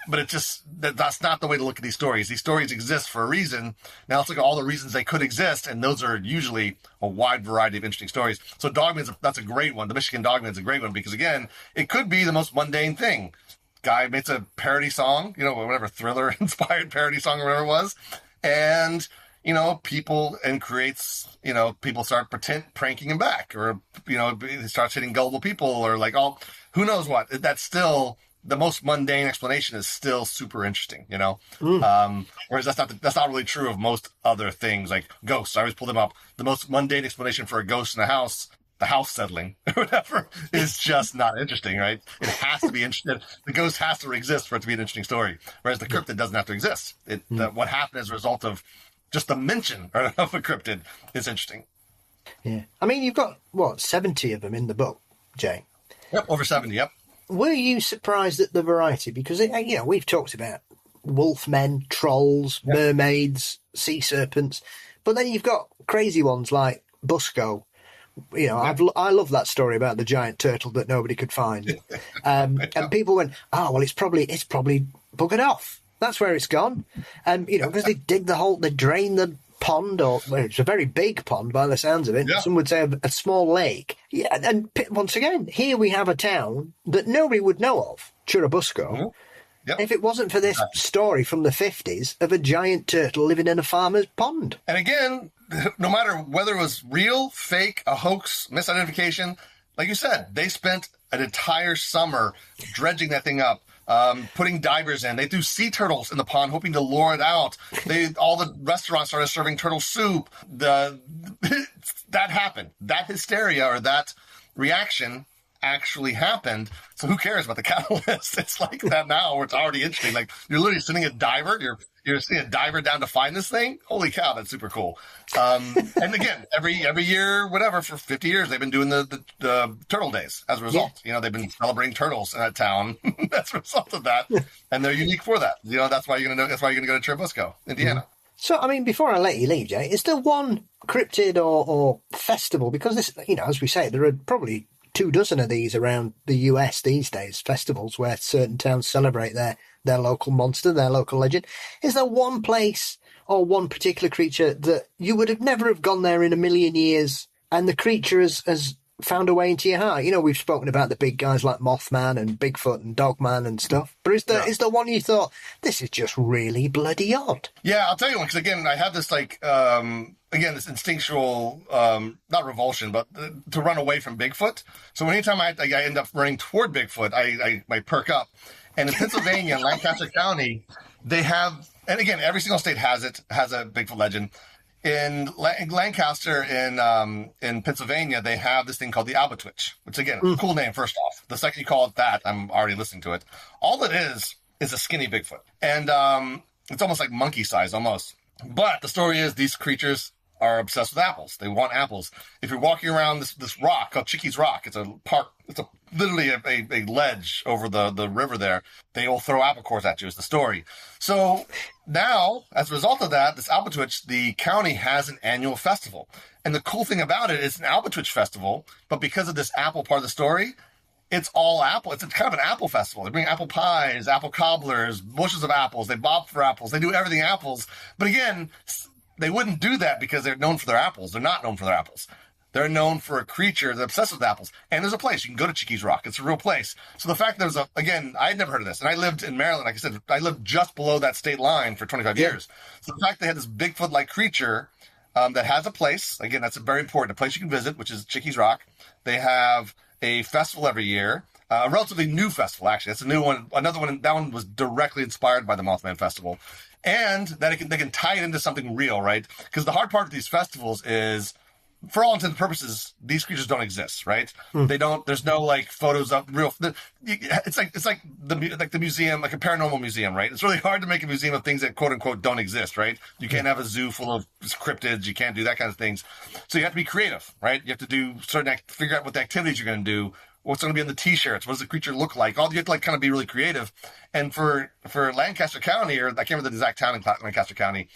But it's just, that's not the way to look at these stories. These stories exist for a reason. Now let's look at all the reasons they could exist, and those are usually a wide variety of interesting stories. So Dogman, that's a great one. The Michigan Dogman is a great one because, again, it could be the most mundane thing. Guy makes a parody song, whatever Thriller-inspired parody song or whatever it was, and people start pranking him back, or he starts hitting gullible people, or who knows what. That's still the most mundane explanation is still super interesting, whereas that's not really true of most other things like ghosts. I always pull them up. The most mundane explanation for a ghost in a house, the house settling or whatever, is just not interesting, right? It has to be interesting. The ghost has to exist for it to be an interesting story, whereas the cryptid doesn't have to exist. What happened as a result of just the mention of a cryptid is interesting. Yeah. I mean, you've got, 70 of them in the book, Jay? Yep, over 70, yep. Were you surprised at the variety? Because, we've talked about wolfmen, trolls, mermaids, sea serpents, but then you've got crazy ones like Busco. I love that story about the giant turtle that nobody could find. And people went, it's probably buggered off. That's where it's gone. And, because they dig they drain the pond, it's a very big pond by the sounds of it. Yeah. Some would say a small lake. Yeah, and once again, here we have a town that nobody would know of, Churubusco. Yep. if it wasn't for this story from the 50s of a giant turtle living in a farmer's pond. And again, no matter whether it was real, fake, a hoax, misidentification, like you said, they spent an entire summer dredging that thing up, putting divers in. They threw sea turtles in the pond, hoping to lure it out. All the restaurants started serving turtle soup. That happened. That hysteria or that reaction actually happened. So who cares about the catalyst? It's like that now where it's already interesting. Like you're literally sending a diver. You're sending a diver down to find this thing. Holy cow, that's super cool. And again, every year, whatever, for 50 years, they've been doing the turtle days as a result. Yeah. They've been celebrating turtles in that town as a result of that. And they're unique for that. That's why you're going to go to Churubusco, Indiana. Mm-hmm. So, I mean, before I let you leave, Jay, is there one cryptid or festival? Because this, as we say, there are probably 24 of these around the US these days, festivals where certain towns celebrate their local monster, their local legend. Is there one place or one particular creature that you would have never have gone there in a million years and the creature has found a way into your heart? We've spoken about the big guys like Mothman and Bigfoot and Dogman and stuff. But is there one you thought, this is just really bloody odd? Yeah, I'll tell you one, because again, I have this this instinctual, not revulsion, but to run away from Bigfoot. So anytime I end up running toward Bigfoot, I perk up. And in Pennsylvania, Lancaster County, they have, and again, every single state has a Bigfoot legend. In Lancaster, in Pennsylvania, they have this thing called the Albatwitch, which again, cool name first off. The second you call it that, I'm already listening to it. All it is a skinny Bigfoot, and it's almost like monkey size, almost. But the story is these creatures are obsessed with apples. They want apples. If you're walking around this rock called Chickies Rock, it's a park. It's literally a ledge over the river there. They will throw apple cores at you is the story. So now, as a result of that, this Albatwitch, the county has an annual festival. And the cool thing about it is an Albatwitch festival, but because of this apple part of the story, it's all apple. It's kind of an apple festival. They bring apple pies, apple cobblers, bushes of apples. They bob for apples. They do everything apples. But again, they wouldn't do that because they're known for their apples. They're not known for their apples. They're known for a creature that's obsessed with apples. And there's a place. You can go to Chickies Rock. It's a real place. So the fact that I had never heard of this. And I lived in Maryland. Like I said, I lived just below that state line for 25 years. So the fact they had this Bigfoot-like creature that has a place, again, that's very important, a place you can visit, which is Chickies Rock. They have a festival every year. A relatively new festival, actually. That's a new one. Another one, that one was directly inspired by the Mothman Festival. And that they can tie it into something real, right? Because the hard part of these festivals is, for all intents and purposes, these creatures don't exist, right? They don't. There's no photos of real. It's like the museum, like a paranormal museum, right? It's really hard to make a museum of things that quote unquote don't exist, right? You can't have a zoo full of cryptids. You can't do that kind of things. So you have to be creative, right? You have to do figure out what the activities you're going to do. What's going to be on the T-shirts? What does the creature look like? You have to kind of be really creative. And for Lancaster County, or I can't remember the exact town in Lancaster County,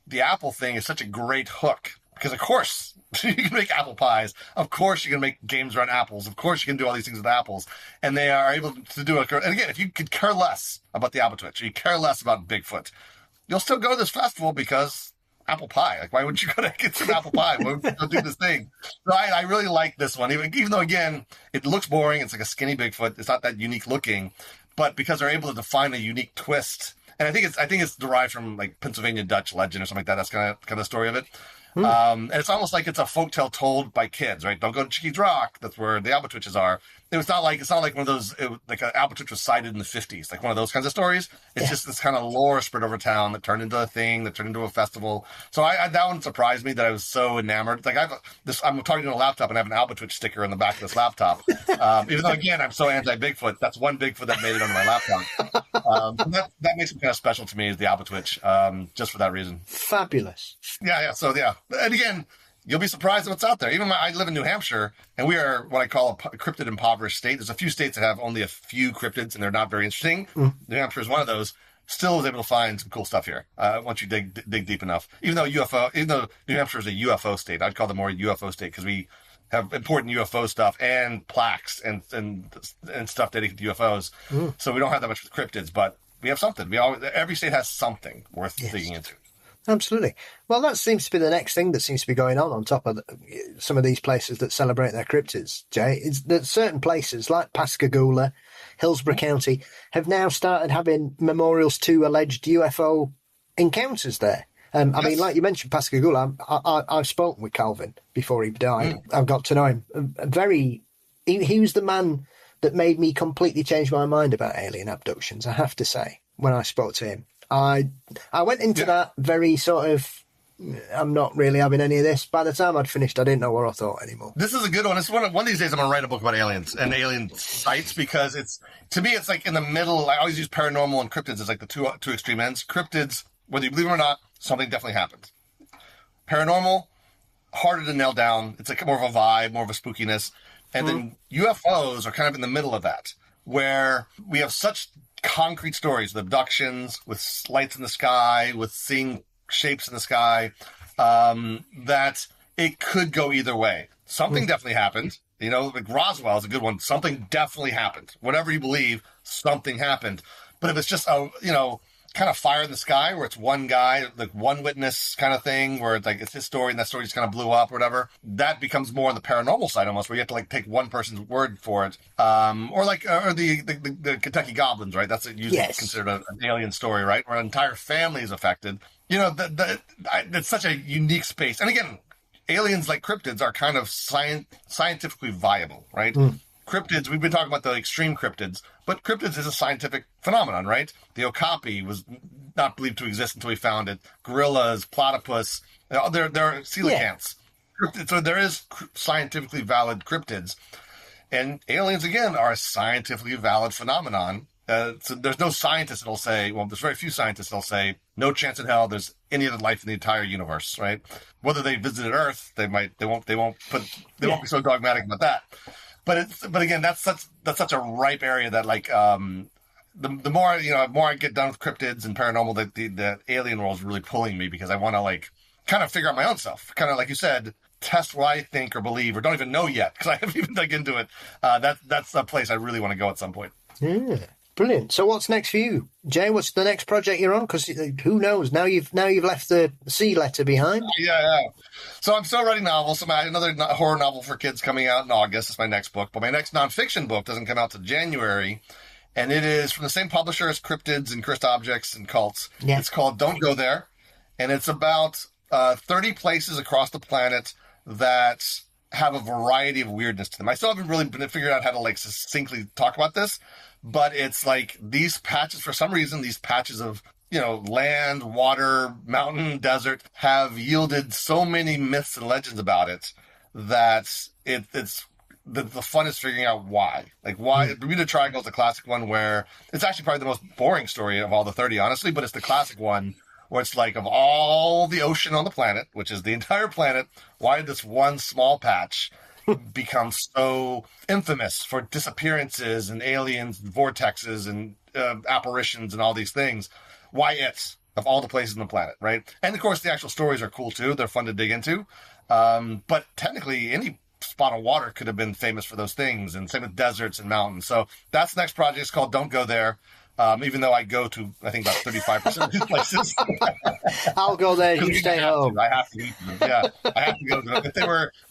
the apple thing is such a great hook because, of course, you can make apple pies. Of course, you can make games around apples. Of course, you can do all these things with apples. And they are able to do it. And again, if you could care less about the Albatwitch, or you care less about Bigfoot, you'll still go to this festival because apple pie. Why wouldn't you go to get some apple pie? Why wouldn't you go do this thing? So I really like this one, even though, again, it looks boring. It's like a skinny Bigfoot. It's not that unique looking, but because they're able to define a unique twist, and I think it's derived from Pennsylvania Dutch legend or something like that. That's kind of the story of it. And it's almost like it's a folktale told by kids, right? Don't go to Chickies Rock. That's where the Albatwitches are. It's not like one of those, like an Albatwitch was sighted in the 50s, like one of those kinds of stories. It's just this kind of lore spread over town that turned into a thing, that turned into a festival. So that one surprised me that I was so enamored. I'm talking to a laptop and I have an Albatwitch sticker on the back of this laptop. Even though, again, I'm so anti-Bigfoot, that's one Bigfoot that made it onto my laptop. That makes it kind of special to me, is the Albatwitch, just for that reason. Fabulous. Yeah. So, yeah. And again, you'll be surprised at what's out there. Even I live in New Hampshire, and we are what I call a cryptid impoverished state. There's a few states that have only a few cryptids, and they're not very interesting. New Hampshire is one of those. Still was able to find some cool stuff here once you dig deep enough. Even though New Hampshire is a UFO state, I'd call them more a UFO state because we have important UFO stuff and plaques and stuff dedicated to UFOs. So we don't have that much with cryptids, but we have something. Every state has something worth digging into. Absolutely. Well, that seems to be the next thing that seems to be going on top of some of these places that celebrate their cryptids, Jay. Is that certain places like Pascagoula, Hillsborough County, have now started having memorials to alleged UFO encounters there. I mean, like you mentioned, Pascagoula, I've spoken with Calvin before he died. I've got to know him. He was the man that made me completely change my mind about alien abductions, I have to say, when I spoke to him. I went into that very sort of, I'm not really having any of this. By the time I'd finished, I didn't know what I thought anymore. This is a good one. It's one of these days I'm going to write a book about aliens and alien sites, because to me, it's like in the middle. I always use paranormal and cryptids as like the two extreme ends. Cryptids, whether you believe it or not, something definitely happened. Paranormal, harder to nail down. It's like more of a vibe, more of a spookiness. And then UFOs are kind of in the middle of that, where we have such concrete stories with abductions, with lights in the sky, with seeing shapes in the sky, that it could go either way. Something definitely happened. You know, like Roswell is a good one. Something definitely happened. Whatever you believe, something happened. But if it's just kind of fire in the sky, where it's one guy, like one witness kind of thing, where it's like it's his story and that story just kind of blew up or whatever, that becomes more on the paranormal side almost, where you have to like take one person's word for it, or the Kentucky Goblins, right? That's usually considered an alien story, right? Where an entire family is affected. You know, it's such a unique space. And again, aliens like cryptids are kind of scientifically viable, right? Cryptids, we've been talking about the extreme cryptids, but cryptids is a scientific phenomenon, right? The okapi was not believed to exist until we found it. Gorillas, platypus, there are coelacanths. Yeah. So there is scientifically valid cryptids. And aliens, again, are a scientifically valid phenomenon. So there's no scientist that'll say, well, there's very few scientists that'll say, no chance in hell there's any other life in the entire universe, right? Whether they visited Earth, they won't be so dogmatic about that. But again, that's such a ripe area that like the more I get done with cryptids and paranormal, the alien world is really pulling me, because I want to like kind of figure out my own stuff, kind of like you said, test what I think or believe or don't even know yet, because I haven't even dug into it. That's a place I really want to go at some point. Yeah, brilliant. So what's next for you, Jay? What's the next project you're on? Because who knows? Now you've left the C letter behind. Yeah. So I'm still writing novels. So another horror novel for kids coming out in August is my next book. But my next nonfiction book doesn't come out till January. And it is from the same publisher as Cryptids and Cursed Objects and Cults. Yeah. It's called Don't Go There. And it's about 30 places across the planet that have a variety of weirdness to them. I still haven't really figured out how to like succinctly talk about this. But it's like these patches, for some reason, these patches of, land, water, mountain, desert have yielded so many myths and legends about it that it's the fun is figuring out why. Like why Bermuda Triangle is the classic one where it's actually probably the most boring story of all the 30, honestly, but it's the classic one where it's like of all the ocean on the planet, which is the entire planet, why did this one small patch become so infamous for disappearances and aliens and vortexes and apparitions and all these things? Why it's of all the places on the planet, right? And of course, the actual stories are cool too. They're fun to dig into. But technically, any spot of water could have been famous for those things, and same with deserts and mountains. So that's the next project. It's called Don't Go There. Even though I go to, I think, about 35% of these places. I'll go there, you stay home. I have to eat them. Yeah, I have to go to them. If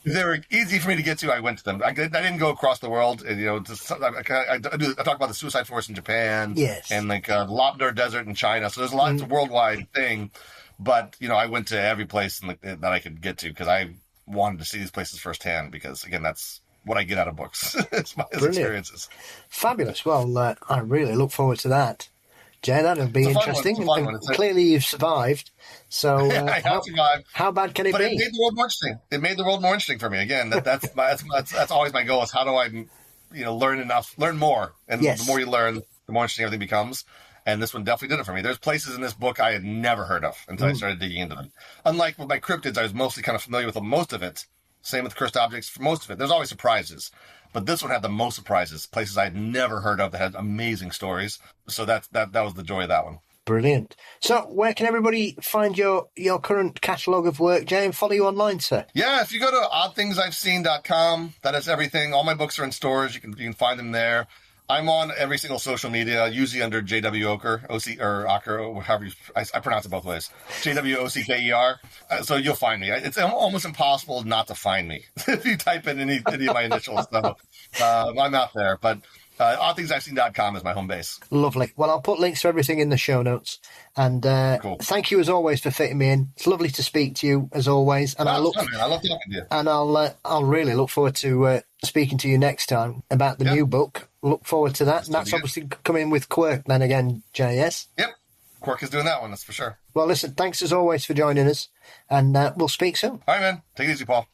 they were easy for me to get to, I went to them. I didn't go across the world. I talk about the Suicide Forest in Japan. Yes. And like Loveland Desert in China. So there's a lot. It's a worldwide thing. But, I went to every place that I could get to because I wanted to see these places firsthand because, again, that's what I get out of books. It's my experiences. Fabulous. Well, I really look forward to that. Jay, that'll be interesting. Clearly you've survived. So I have survived. How bad can it be? But it made the world more interesting. It made the world more interesting for me. Again, that's always my goal is how do I learn more. And the more you learn, the more interesting everything becomes. And this one definitely did it for me. There's places in this book I had never heard of until I started digging into them. Unlike with my cryptids, I was mostly kind of familiar with most of it. Same with Cursed Objects for most of it. There's always surprises. But this one had the most surprises. Places I had never heard of that had amazing stories. So that was the joy of that one. Brilliant. So where can everybody find your current catalogue of work, Jay, and follow you online, sir? Yeah, if you go to oddthingsi'veseen.com, that is everything. All my books are in stores. You can find them there. I'm on every single social media, usually under JW Ocker, OC or Ocker, or however I pronounce it both ways. JWOCKER. So you'll find me. It's almost impossible not to find me if you type in any of my initials. So I'm out there. But oddthingsi'veseen.com is my home base. Lovely. Well, I'll put links to everything in the show notes. And Thank you as always for fitting me in. It's lovely to speak to you as always. And I love talking to you. And I'll really look forward to speaking to you next time about the new book. Look forward to that. And that's obviously coming with Quirk then again, JS. Yep. Quirk is doing that one, that's for sure. Well, listen, thanks as always for joining us. And we'll speak soon. All right, man. Take it easy, Paul.